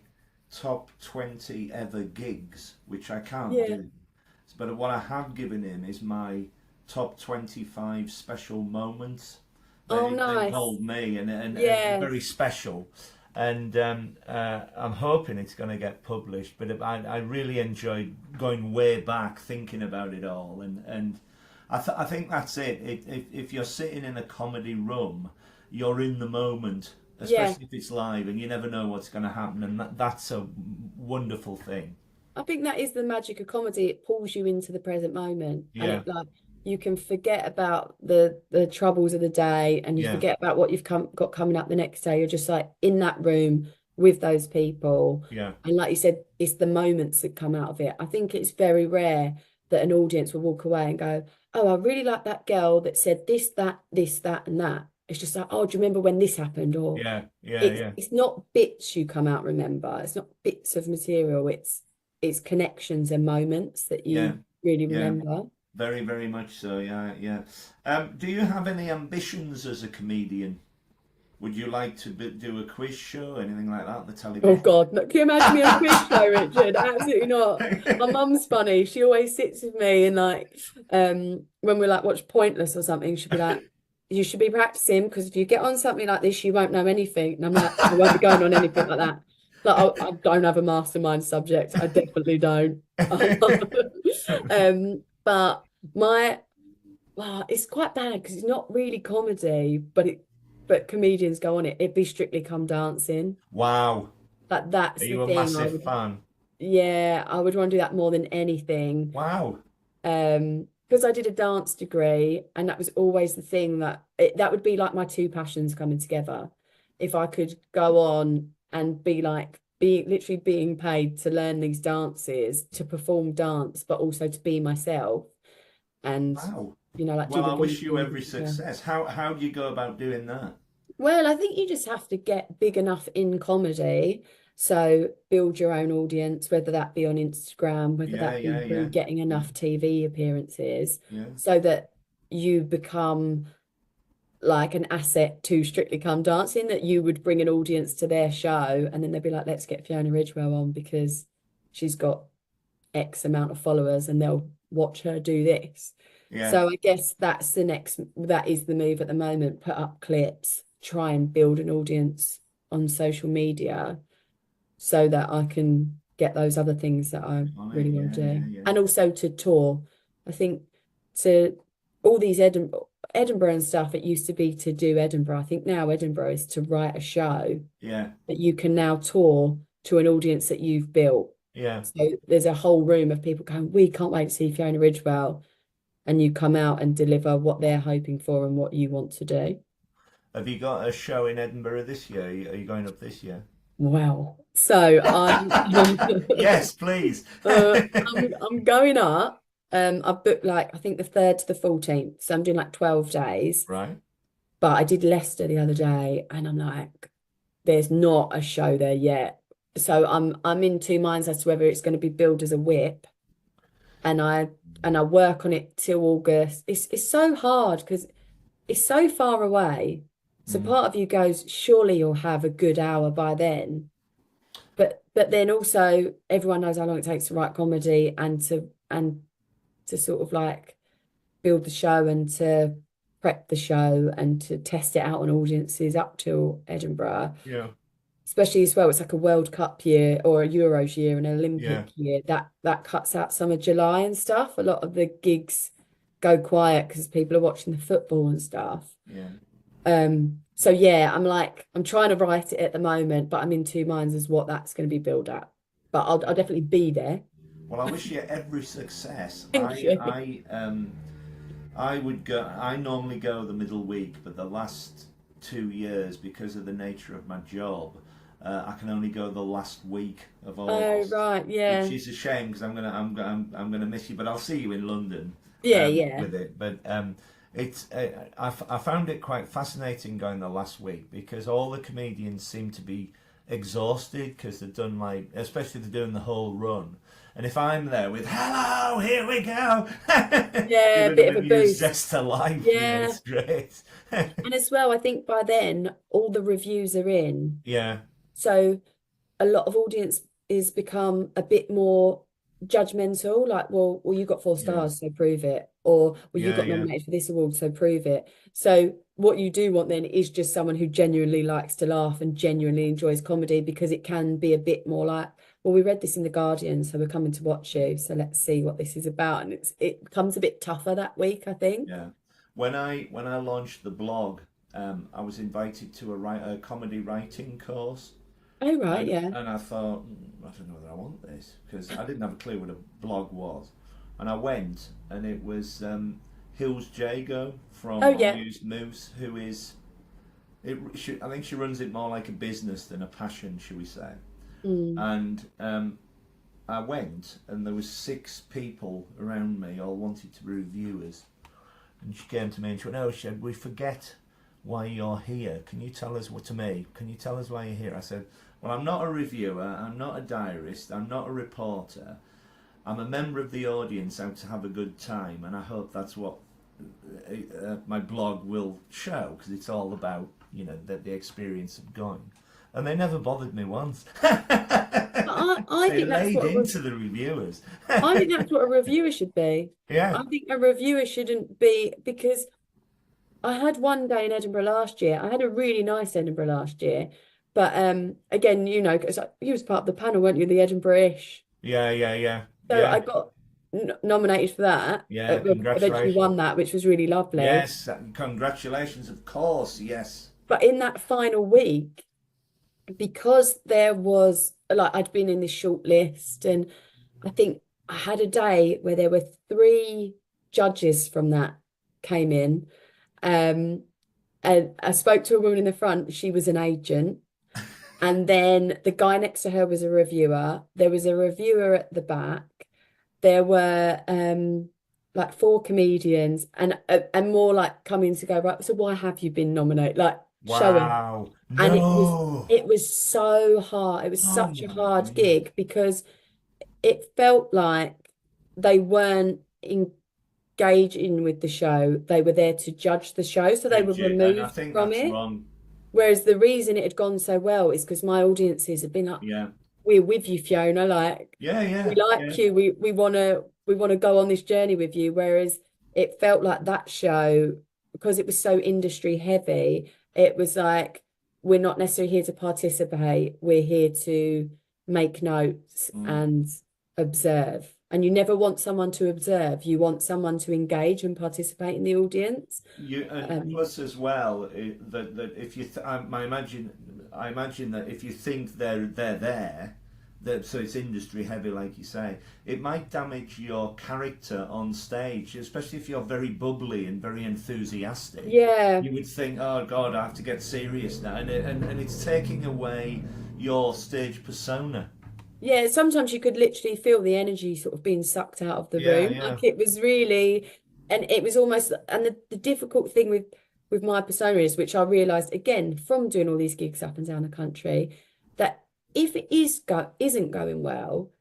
top 20 ever gigs, which I can't yeah. do. But what I have given him is my top 25 special moments that Oh, they've nice. told me, and they're Yes. very special. And I'm hoping it's going to get published. But I really enjoyed going way back, thinking about it all. And I think that's it. If you're sitting in a comedy room, you're in the moment, Yeah. especially if it's live, and you never know what's going to happen. And that's a wonderful thing. I think that is the magic of comedy. It pulls you into the present moment, and Yeah, it like you can forget about the troubles of the day, and you yeah, forget about what you've got coming up the next day. You're just like in that room with those people, yeah. and like you said, it's the moments that come out of it. I think it's very rare that an audience will walk away and go, "Oh, I really like that girl that said this, that, and that." It's just like, "Oh, do you remember when this happened?" Or Yeah, yeah, it's yeah, it's not bits you come out remember. It's not bits of material. It's connections and moments that yeah, you really yeah. remember. Very, very much so. Yeah, yeah. Do you have any ambitions as a comedian? Would you like to do a quiz show, anything like that on the Oh television? God, no, can you imagine me on a quiz show, Richard? Absolutely not. My mum's funny. She always sits with me and like when we like watch Pointless or something, she'll be like, you should be practicing because if you get on something like this, you won't know anything. And I'm like, I won't be going on anything like that. Like I don't have a mastermind subject. I definitely don't. But my well, it's quite bad because it's not really comedy, but comedians go on it. It'd be Strictly Come Dancing. Wow. Like Are that's the you a thing I massive would fan? yeah, I would want to do that more than anything. Wow. Because I did a dance degree and that was always the thing that would be like my two passions coming together. If I could go on and be literally being paid to learn these dances, to perform dance, but also to be myself and Wow. like do Well, the I wish you voices every and stuff. success. How do you go about doing that? Well, I think you just have to get big enough in comedy. So build your own audience, whether that be on Instagram, whether Yeah, that be yeah, through yeah, getting enough TV appearances, yeah, so that you become like an asset to Strictly Come Dancing, that you would bring an audience to their show and then they'd be like, let's get Fiona Ridgewell on because she's got X amount of followers and they'll watch her do this. yeah, So I guess that is the move at the moment. Put up clips, try and build an audience on social media so that I can get those other things that I funny. really want Yeah, to yeah, do. yeah, And also to tour. I think to all these Edinburgh and stuff, it used to be to do Edinburgh. I think now Edinburgh is to write a show yeah, that you can now tour to an audience that you've built. yeah. So there's a whole room of people going, we can't wait to see Fiona Ridgewell. And you come out and deliver what they're hoping for and what you want to do. Have you got a show in Edinburgh this year? Are you going up this year? Wow. So Yes, please. I'm going up. I've booked like I think the 3rd to the 14th. So I'm doing like 12 days. Right. But I did Leicester the other day and I'm like, there's not a show there yet. So I'm in two minds as to whether it's going to be billed as a whip and I work on it till August. It's so hard because it's so far away. So Mm. part of you goes, surely you'll have a good hour by then. But then also everyone knows how long it takes to write comedy and to sort of like build the show and to prep the show and to test it out on audiences up till Edinburgh. Yeah, Especially as well, it's like a World Cup year or a Euros year and an yeah, Olympic year. That cuts out some of July and stuff. A lot of the gigs go quiet because people are watching the football and stuff. yeah. So yeah, I'm trying to write it at the moment, but I'm in two minds as what that's going to be billed at. But I'll definitely be there. Well, I wish you every success. Thank you. I would go. I normally go the middle week, but the last 2 years, because of the nature of my job, I can only go the last week of Oh August, right, which yeah. is a shame because I'm gonna miss you. But I'll see you in London Yeah, yeah. with it. But I found it quite fascinating going the last week because all the comedians seem to be exhausted because they've done like, especially they're doing the whole run. And if I'm there with "Hello, here we go," Yeah, a giving bit of them a a new boost. zest to life, Yeah. it's great. And as well, I think by then all the reviews are in. Yeah, So a lot of audience is become a bit more judgmental, like, well, you got four yeah, stars, so prove it. Or, well, you yeah, got yeah, nominated for this award, so prove it. So what you do want then is just someone who genuinely likes to laugh and genuinely enjoys comedy, because it can be a bit more like, well, we read this in The Guardian, so we're coming to watch you. So let's see what this is about. And it becomes a bit tougher that week, I think. yeah. When I launched the blog, I was invited to a comedy writing course. Oh, right, yeah. And I thought, I don't know whether I want this because I didn't have a clue what a blog was. And I went, and it was Hills Jago Oh, from yeah. Unused Moose, who is, I think she runs it more like a business than a passion, shall we say. Mm. And I went, and there was 6 people around me, all wanted to be reviewers. And she came to me and she went, "Oh, Shed, we forget why you're here. Can you tell us what to me? Can you tell us why you're here?" I said, "Well, I'm not a reviewer. I'm not a diarist. I'm not a reporter. I'm a member of the audience out to have a good time, and I hope that's what my blog will show, because it's all about, the experience of going." And they never bothered me once. I They think that's laid what into the reviewers. I think that's what a reviewer should be. Yeah, I think a reviewer shouldn't be, because I had one day in Edinburgh last year. I had a really nice Edinburgh last year, but again, 'cause you was part of the panel, weren't you? The Edinburgh-ish. yeah, yeah, yeah, So yeah, I got nominated for that. yeah. Well, eventually Congratulations. won that, which was really lovely. Yes, congratulations, of course, yes. But in that final week, because there was like I'd been in this short list, and I think I had a day where there were 3 judges from that came in. Um, and I spoke to a woman in the front, she was an agent. And then the guy next to her was a reviewer. There was a reviewer at the back. There were like 4 comedians, and more like coming to go, right, so why have you been nominated? Like showing. Wow. And it was No. it was so hard. It was Oh such a my hard goodness. gig, because it felt like they weren't engaging with the show. They were there to judge the show, so they were And I removed think from that's it. wrong. Whereas the reason it had gone so well is because my audiences had been like, Yeah. "We're with you, Fiona. Like, Yeah, we yeah, yeah. like you. We wanna go on this journey with you." Whereas it felt like that show, because it was so industry heavy, it was like, we're not necessarily here to participate. We're here to make notes Mm. and observe. And you never want someone to observe. You want someone to engage and participate in the audience. You and Um, plus as well that if I imagine that if you think they're there, that so it's industry heavy, like you say, it might damage your character on stage, especially if you're very bubbly and very enthusiastic. yeah. You would think, "Oh God, I have to get serious now," and it's taking away your stage persona. Yeah, sometimes you could literally feel the energy sort of being sucked out of the Yeah, room. yeah. Like it was really, and it was almost, and the difficult thing with my persona is, which I realized again from doing all these gigs up and down the country, that if it isn't going well,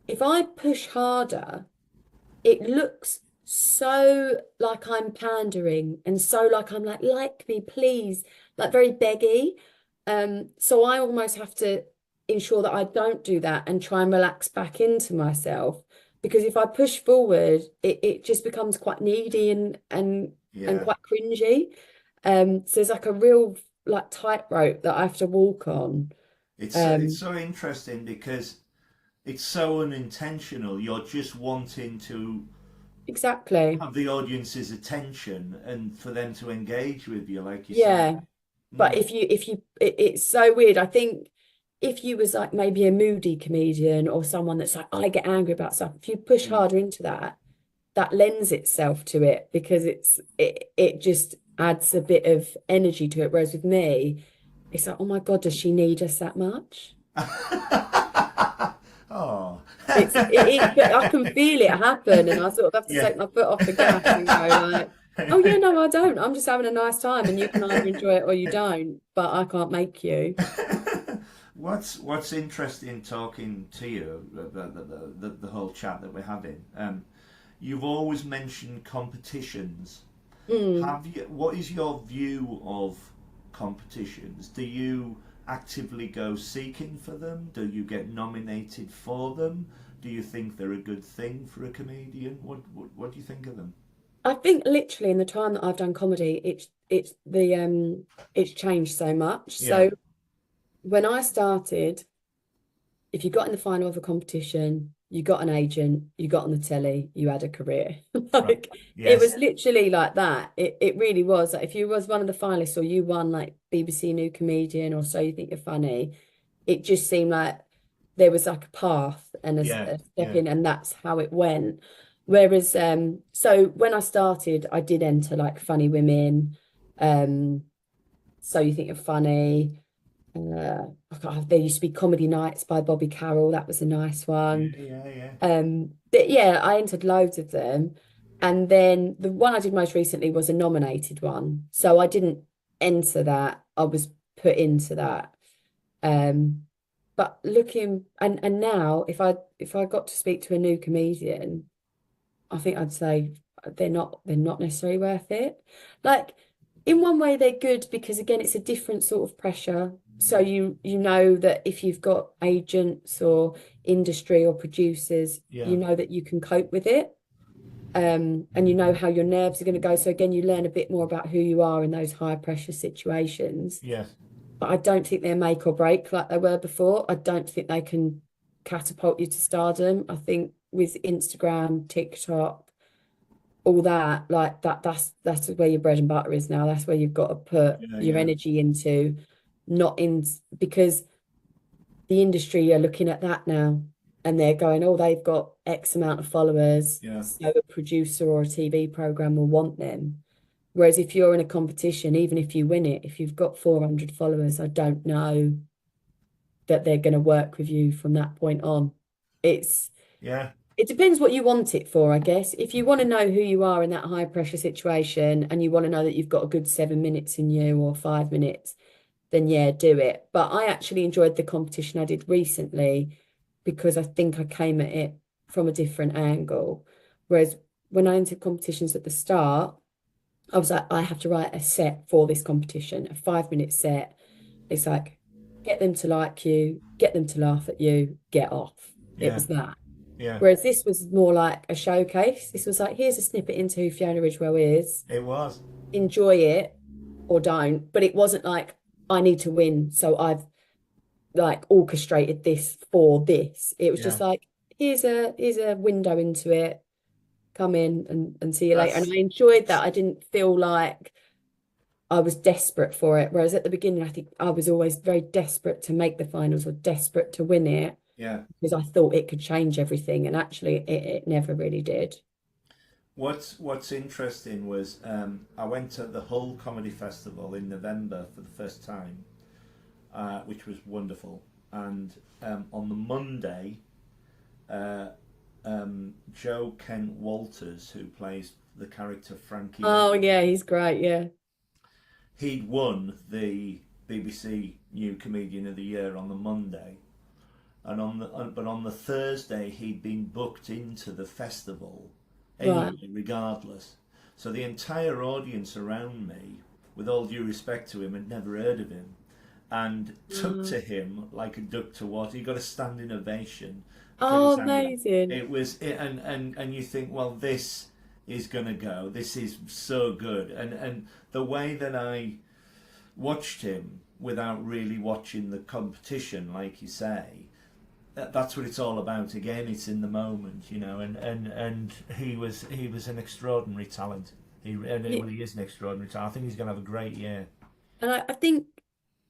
if I push harder, it looks so like I'm pandering, and so like I'm like me, please, like very beggy. So I almost have to ensure that I don't do that and try and relax back into myself. Because if I push forward, it just becomes quite needy and Yeah. quite cringy. So there's like a real like tightrope that I have to walk on. It's Um, so interesting because it's so unintentional. You're just wanting to exactly. have the audience's attention and for them to engage with you, like you say. Yeah. But Mm, it's so weird. I think if you was like maybe a moody comedian or someone that's like, I get angry about stuff, if you push mm. harder into that, that lends itself to it, because it just adds a bit of energy to it. Whereas with me, it's like, oh my God, does she need us that much? Oh. I can feel it happen, and I sort of have to Yeah. take my foot off the gas and go like, oh yeah, no, I don't. I'm just having a nice time, and you can either enjoy it or you don't, but I can't make you. What's interesting talking to you about the whole chat that we're having? You've always mentioned competitions. Mm. Have you? What is your view of competitions? Do you actively go seeking for them? Do you get nominated for them? Do you think they're a good thing for a comedian? What do you think of them? I think literally in the time that I've done comedy, it's changed so much. Yeah, So when I started, if you got in the final of a competition, you got an agent, you got on the telly, you had a career. right. Like it Yes. was literally like that. It really was. Like if you was one of the finalists or you won like BBC New Comedian or So You Think You're Funny, it just seemed like there was like a path and Yeah. a step Yeah. in, and that's how it went. Whereas so when I started, I did enter like Funny Women, um, So You Think You're Funny. There used to be comedy nights by Bobby Carroll. That was a nice one. Yeah. Yeah. Yeah. But yeah, I entered loads of them. And then the one I did most recently was a nominated one. So I didn't enter that. I was put into that. Um, but looking and now if I got to speak to a new comedian, I think I'd say they're not necessarily worth it. Like in one way they're good because again it's a different sort of pressure. So you know that if you've got agents or industry or producers, Yeah. you know that you can cope with it. And you know how your nerves are going to go. So again, you learn a bit more about who you are in those high pressure situations. Yes. But I don't think they're make or break like they were before. I don't think they can catapult you to stardom. I think with Instagram, TikTok, all that, like that's where your bread and butter is now. That's where you've got to put Yeah. your Yeah. energy into, not in because the industry are looking at that now and they're going, oh, they've got X amount of followers, Yeah. so a producer or a TV program will want them. Whereas if you're in a competition, even if you win it, if you've got 400 followers, I don't know that they're going to work with you from that point on. It's Yeah. it depends what you want it for, I guess. If you want to know who you are in that high pressure situation and you want to know that you've got a good 7 minutes in you or 5 minutes, then yeah, do it. But I actually enjoyed the competition I did recently because I think I came at it from a different angle. Whereas when I entered competitions at the start, I was like, I have to write a set for this competition, a 5 minute set. It's like, get them to like you, get them to laugh at you, get off. It Yeah. was that. Yeah. Whereas this was more like a showcase. This was like, here's a snippet into who Fiona Ridgewell is. It was. Enjoy it or don't. But it wasn't like, I need to win. So I've like orchestrated this for this. It was just Yeah. like, here's a window into it. Come in and see you later. And That's I enjoyed that. I didn't feel like I was desperate for it. Whereas at the beginning, I think I was always very desperate to make the finals or desperate to win it yeah. because I thought it could change everything. And actually, it never really did. What's interesting was I went to the Hull Comedy Festival in November for the first time, which was wonderful. And on the Monday, uh, Joe Kent Walters, who plays the character Frankie, Oh, yeah, he's great. Yeah. he'd won the BBC New Comedian of the Year on the Monday, and but on the Thursday he'd been booked into the festival Right. anyway, regardless. So the entire audience around me, with all due respect to him, had never heard of him, and took Mm. to him like a duck to water. He got a standing ovation for Oh, his act. amazing. It was, and you think, well, this is gonna go. This is so good, and the way that I watched him without really watching the competition, like you say, that's what it's all about. Again, it's in the moment, and he was an extraordinary talent. Yeah. Well, he is an extraordinary talent. I think he's going to have a great year. And I think,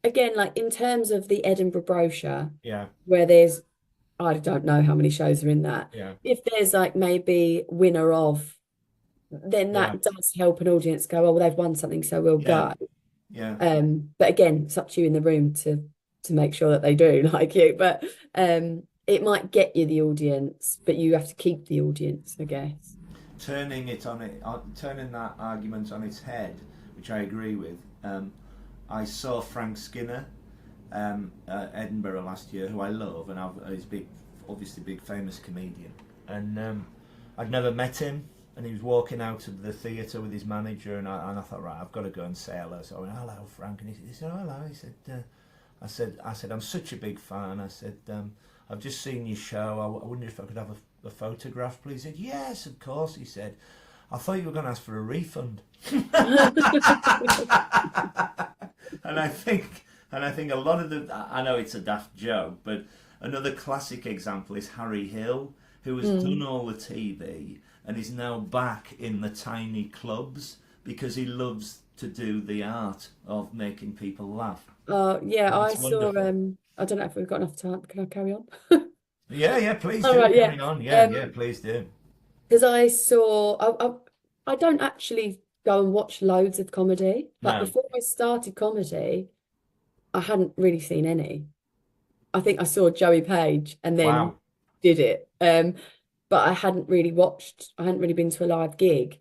again, like in terms of the Edinburgh brochure, Yeah, where there's, I don't know how many shows are in that. yeah, If there's like maybe winner of, then yeah, that does help an audience go, oh, well, they've won something, so we'll yeah, go. yeah. But again, it's up to you in the room to make sure that they do like you. But it might get you the audience, but you have to keep the audience, I guess. Turning that argument on its head, which I agree with. I saw Frank Skinner Edinburgh last year, who I love, and he's big, obviously big famous comedian, and I'd never met him, and he was walking out of the theatre with his manager, and I thought, right, I've got to go and say hello. So I went, hello, Frank, and he said, oh, hello. He said, I said, I'm such a big fan. I said, I've just seen your show. I wonder if I could have a photograph, please. He said, yes, of course. He said, I thought you were going to ask for a refund. And I think a lot of I know it's a daft joke, but another classic example is Harry Hill, who has done all the TV and is now back in the tiny clubs because he loves to do the art of making people laugh. Yeah, And I it's saw wonderful. I don't know if we've got enough time. Can I carry on? Yeah, yeah, please All do right, yeah. carry on. Yeah, yeah, please do. Because I saw I don't actually go and watch loads of comedy. Like No. before I started comedy, I hadn't really seen any. I think I saw Joey Page and then Wow. did it. But I hadn't really been to a live gig.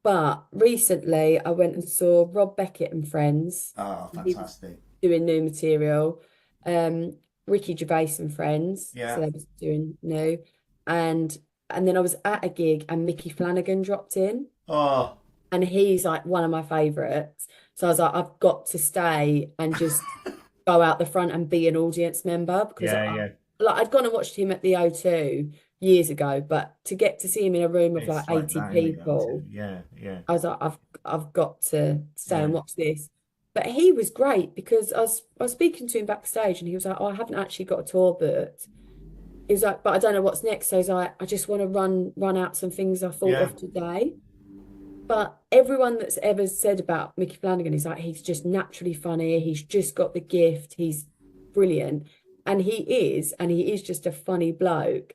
But recently I went and saw Rob Beckett and Friends. Oh, He was fantastic. doing new material. Um, Ricky Gervais and Friends. So Yeah. they was doing new. And and then I was at a gig and Mickey Flanagan dropped in. Oh, And he's like one of my favorites. So I was like, I've got to stay and just go out the front and be an audience member because yeah, yeah. like I'd gone and watched him at the O2 years ago, but to get to see him in a room of like It's like 80 that in the go-to. people, Yeah, yeah, I was like, I've got to stay yeah, and watch this. But he was great because I was speaking to him backstage and he was like, oh, I haven't actually got a tour booked. He was like, but I don't know what's next. So he's like, I just want to run out some things I thought yeah, of today. But everyone that's ever said about Mickey Flanagan is like, he's just naturally funny. He's just got the gift. He's brilliant. And he is just a funny bloke.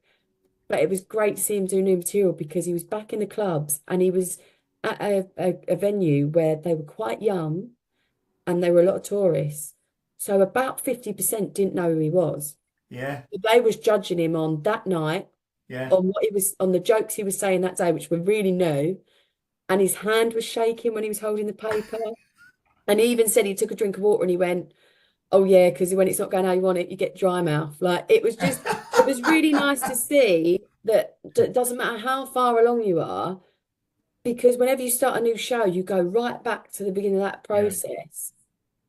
But it was great to see him do new material because he was back in the clubs and he was at a venue where they were quite young and there were a lot of tourists. So about 50% didn't know who he was. yeah, They was judging him on that night, yeah. on what he was, on the jokes he was saying that day, which were really new. And his hand was shaking when he was holding the paper. And he even said he took a drink of water and he went, oh yeah, because when it's not going how you want it, you get dry mouth. Like it was really nice to see that it doesn't matter how far along you are, because whenever you start a new show, you go right back to the beginning of that Yeah. process.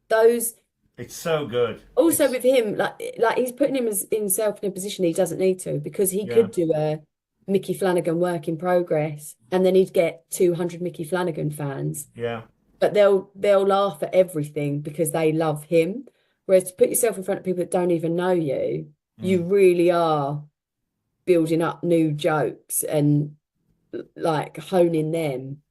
Those It's so good. also It's with him, like he's putting himself in a position he doesn't need to, because he yeah, could do a Mickey Flanagan work in progress, and then he'd get 200 Mickey Flanagan fans. yeah, But they'll laugh at everything because they love him. Whereas to put yourself in front of people that don't even know you, you mm. really are building up new jokes and like honing them.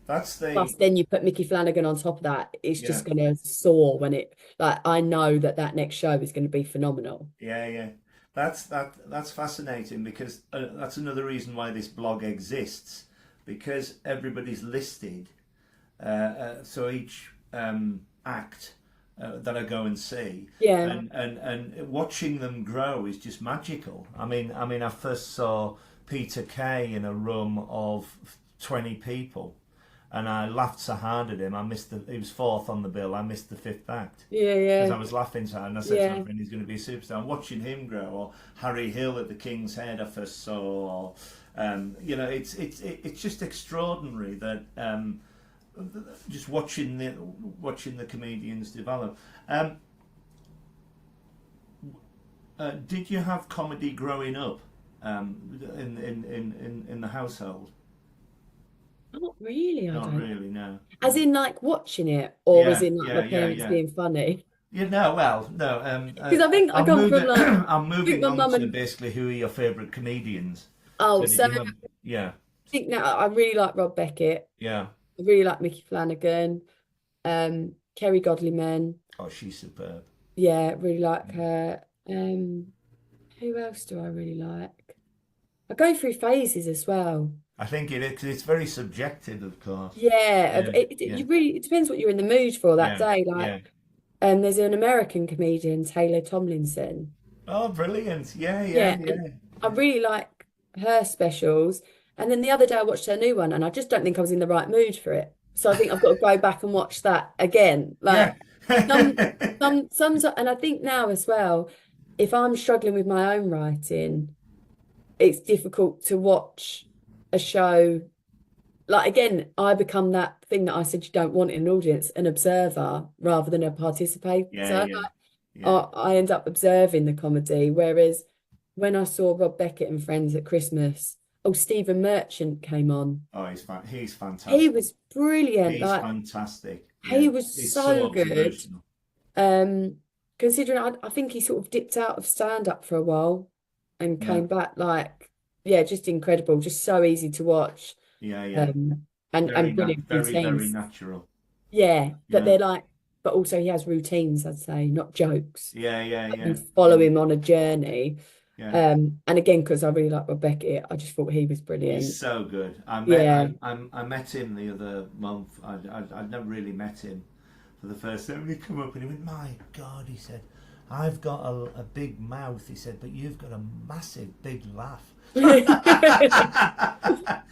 That's Plus, the then you put Mickey Flanagan on top of that, it's yeah, just gonna soar when it like I know that next show is going to be phenomenal. yeah, yeah. That's fascinating because that's another reason why this blog exists because everybody's listed. So each act that I go and see, Yeah, and watching them grow is just magical. I first saw Peter Kay in a room of 20 people, and I laughed so hard at him. He was fourth on the bill. I missed the fifth act yeah, because yeah, I was laughing so hard. And I said to my yeah, friend, he's going to be a superstar. I'm watching him grow, or Harry Hill at the King's Head I first saw, or it's just extraordinary that. Just watching the comedians develop. Um, did you have comedy growing up in the household? not really, I Not don't. really, no. As in like watching it, or as Yeah, in like yeah, my yeah, parents yeah. being funny. Yeah, no, well, no. Because I think I I'm come from moving. like, I'm I think moving my on mum to and, basically who are your favourite comedians. oh, So did so you have? I Yeah, think now I really like Rob Beckett. yeah. I really like Mickey Flanagan, Kerry Godliman. Oh, she's superb. Yeah, really like her. Who else do I really like? I go through phases as well. I think it is 'cause it's very subjective, of course. Yeah, Yeah, yeah, it depends what you're in the mood for that yeah, day. yeah. Like, there's an American comedian, Taylor Tomlinson. Oh, brilliant. Yeah, yeah, Yeah, and yeah. I really like her specials. And then the other day I watched her new one, and I just don't think I was in the right mood for it. So I think I've got to go back and watch that again. Yeah. Like, some and I think now as well, if I'm struggling with my own writing, it's difficult to watch a show. Like again, I become that thing that I said you don't want in an audience, an observer rather than a participator. Yeah, Like, yeah, yeah. I end up observing the comedy. Whereas when I saw Rob Beckett and Friends at Christmas, oh, Stephen Merchant came on. Oh, he's He fantastic. was brilliant. He's Like fantastic. he Yeah, was it's so so good. observational. Um, Considering I think he sort of dipped out of stand-up for a while and Yeah, came back like, yeah, just incredible, just so easy to watch. yeah, yeah. Um, Very and nat brilliant very, very routines. natural. Yeah, but Yeah, they're like, but also he has routines, I'd say, not jokes. yeah, yeah, You yeah, follow yeah, him on a journey. yeah. And again, because I really like Rebecca, I just thought he was He's brilliant. so good. Yeah. I met him the other month. I'd never really met him for the first time. He come up and he went, "My God," he said, "I've got a big mouth." He said, "But you've got a massive big laugh."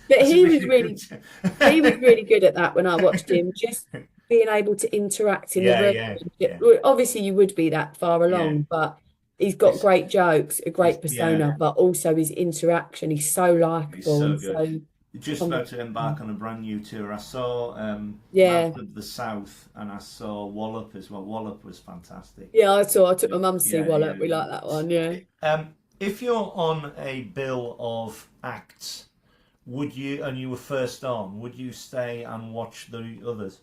But That's a really good. he was really good at that when I watched him, just being able to interact in the Yeah, room. yeah, yeah, Well, obviously, you would be that far yeah. along, but he's got It's, great jokes, a great yeah. persona, but also his interaction. He's so He's likable so and good. so Just about to embark conversational. on a brand new tour. I saw Yeah. Mouth of the South and I saw Wallop as well. Wallop was fantastic. Yeah, I saw. I took my mum to see Yeah, yeah, Wallop. We like that one. Yeah. yeah. If you're on a bill of acts, would you, and you were first on, would you stay and watch the others?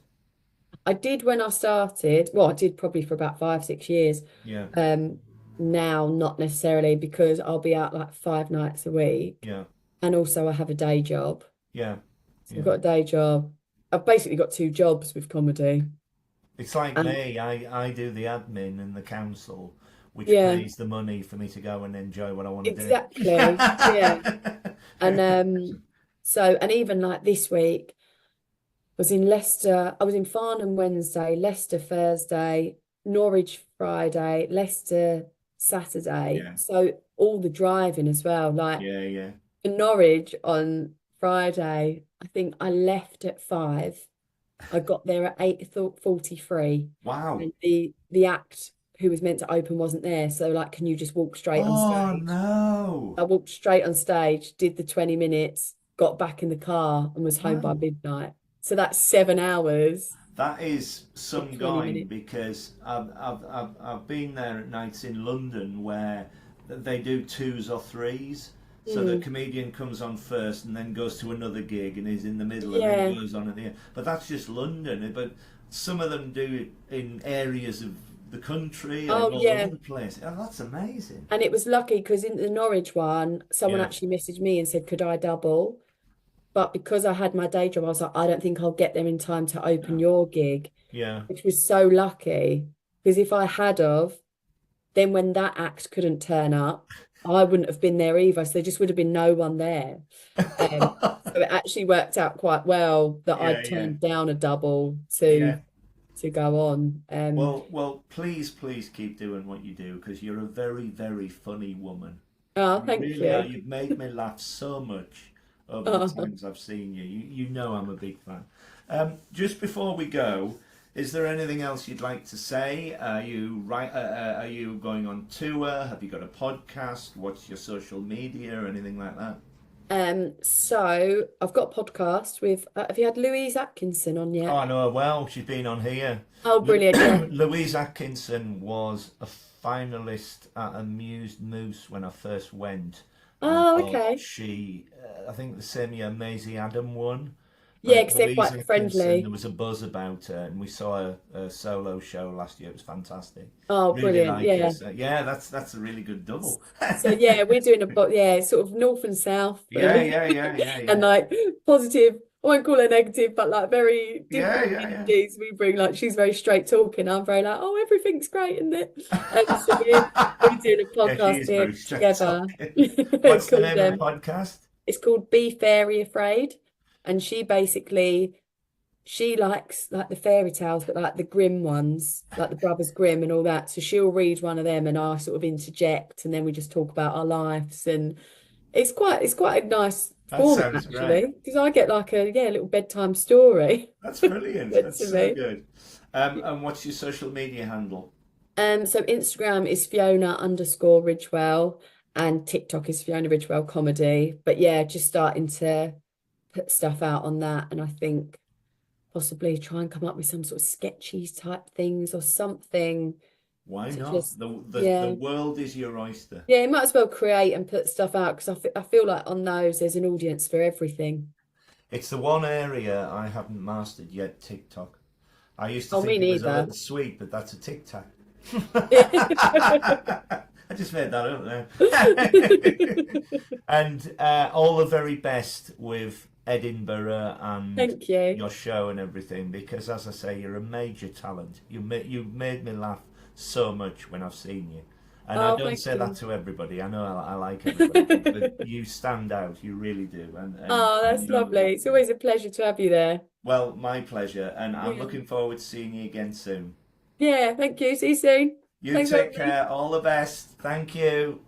I did when I started. Well, I did probably for about 5, 6 years. Yeah, Um, Now not necessarily because I'll be out like 5 nights a week, yeah, and also I have a day job. yeah, So I've yeah. got a day job. I've basically got two jobs with comedy. It's like And me. I do the admin in the council, which yeah, pays the money for me to go and enjoy what I want to do. exactly. Yeah. And so and even like this week was in Leicester. I was in Farnham Wednesday, Leicester Thursday, Norwich Friday, Leicester Saturday. Yeah, So all the driving as well. Like yeah, yeah. in Norwich on Friday, I think I left at 5. I got there at 8:43, Wow. and the act who was meant to open wasn't there. So like, can you just walk straight on Oh stage? no. I walked straight on stage, did the 20 minutes, got back in the car, and was home by Wow. midnight. So that's 7 hours That is for some 20 going minutes. because I've been there at nights in London where they do twos or threes. So the Mm, comedian comes on first and then goes to another gig and is in the middle and then yeah. goes on at the end. But that's just London. But some of them do it in areas of the country and Oh, all over yeah. the place. Oh, that's amazing. And it was lucky because in the Norwich one, someone Yeah, actually messaged me and said, could I double? But because I had my day job, I was like, I don't think I'll get there in time to open yeah, your gig, yeah. which was so lucky. Because if I had of, then when that act couldn't turn up, I wouldn't have been there either. So there just would have been no one there. So it actually worked out quite well that Yeah, I'd yeah, turned down a double yeah. to go on. Well, please, please keep doing what you do because you're a very, very funny woman. Oh, You thank really are. you. You've made me laugh so much over the Oh, times I've seen you. You know I'm a big fan. Just before we go, is there anything else you'd like to say? Are you going on tour? Have you got a podcast? What's your social media? Anything like that? so I've got a podcast with, have you had Louise Atkinson on Oh, yet? I know her well. She's been on here. Oh, brilliant. Yeah. Louise Atkinson was a finalist at Amused Moose when I first went, and Oh, okay. I think the same year Maisie Adam won. Yeah, But because they're Louise quite Atkinson, there friendly. was a buzz about her, and we saw a solo show last year. It was fantastic. Oh, Really brilliant. like her. Yeah. So, yeah, that's a really good double. So yeah, we're doing yeah, sort of north and south Yeah, yeah, yeah, yeah, and yeah, like positive, I won't call her negative, but like very yeah, different yeah, yeah. energies we bring. Like she's very straight talking. I'm very like, oh, everything's great, isn't it? So we're doing a Yeah, she podcast is here very straight together talking. What's the called name of the podcast? it's called Be Fairy Afraid. And she basically she likes like the fairy tales, but like the grim ones, like the Brothers Grimm and all that. So she'll read one of them and I sort of interject and then we just talk about our lives and it's quite a nice That format sounds great. actually because I get like a little bedtime story That's brilliant. read That's to so me. good. And what's your social media handle? So Instagram is Fiona_Ridgewell and TikTok is Fiona Ridgewell Comedy. But yeah, just starting to put stuff out on that, and I think possibly try and come up with some sort of sketchy type things or something Why to not? just The yeah. world is your oyster. Yeah, you might as well create and put stuff out because I feel like on those there's an audience for everything. It's the one area I haven't mastered yet, TikTok. I used to Oh, me think it was a neither. little sweet, but that's a tic tac. Yeah. I just made that up now. And all the very best with Edinburgh and Thank you. your show and everything, because as I say, you're a major talent. You've made me laugh so much when I've seen you. And I Oh, don't thank say that you. to everybody. I know I like everybody, but you stand out. You really do. And Oh, you that's know lovely. that. It's always a pleasure to have you there. Well, my pleasure. And I'm Yeah. looking forward to seeing you again soon. Yeah, thank you. See you soon. You Thanks for take having me. care. All the best. Thank you.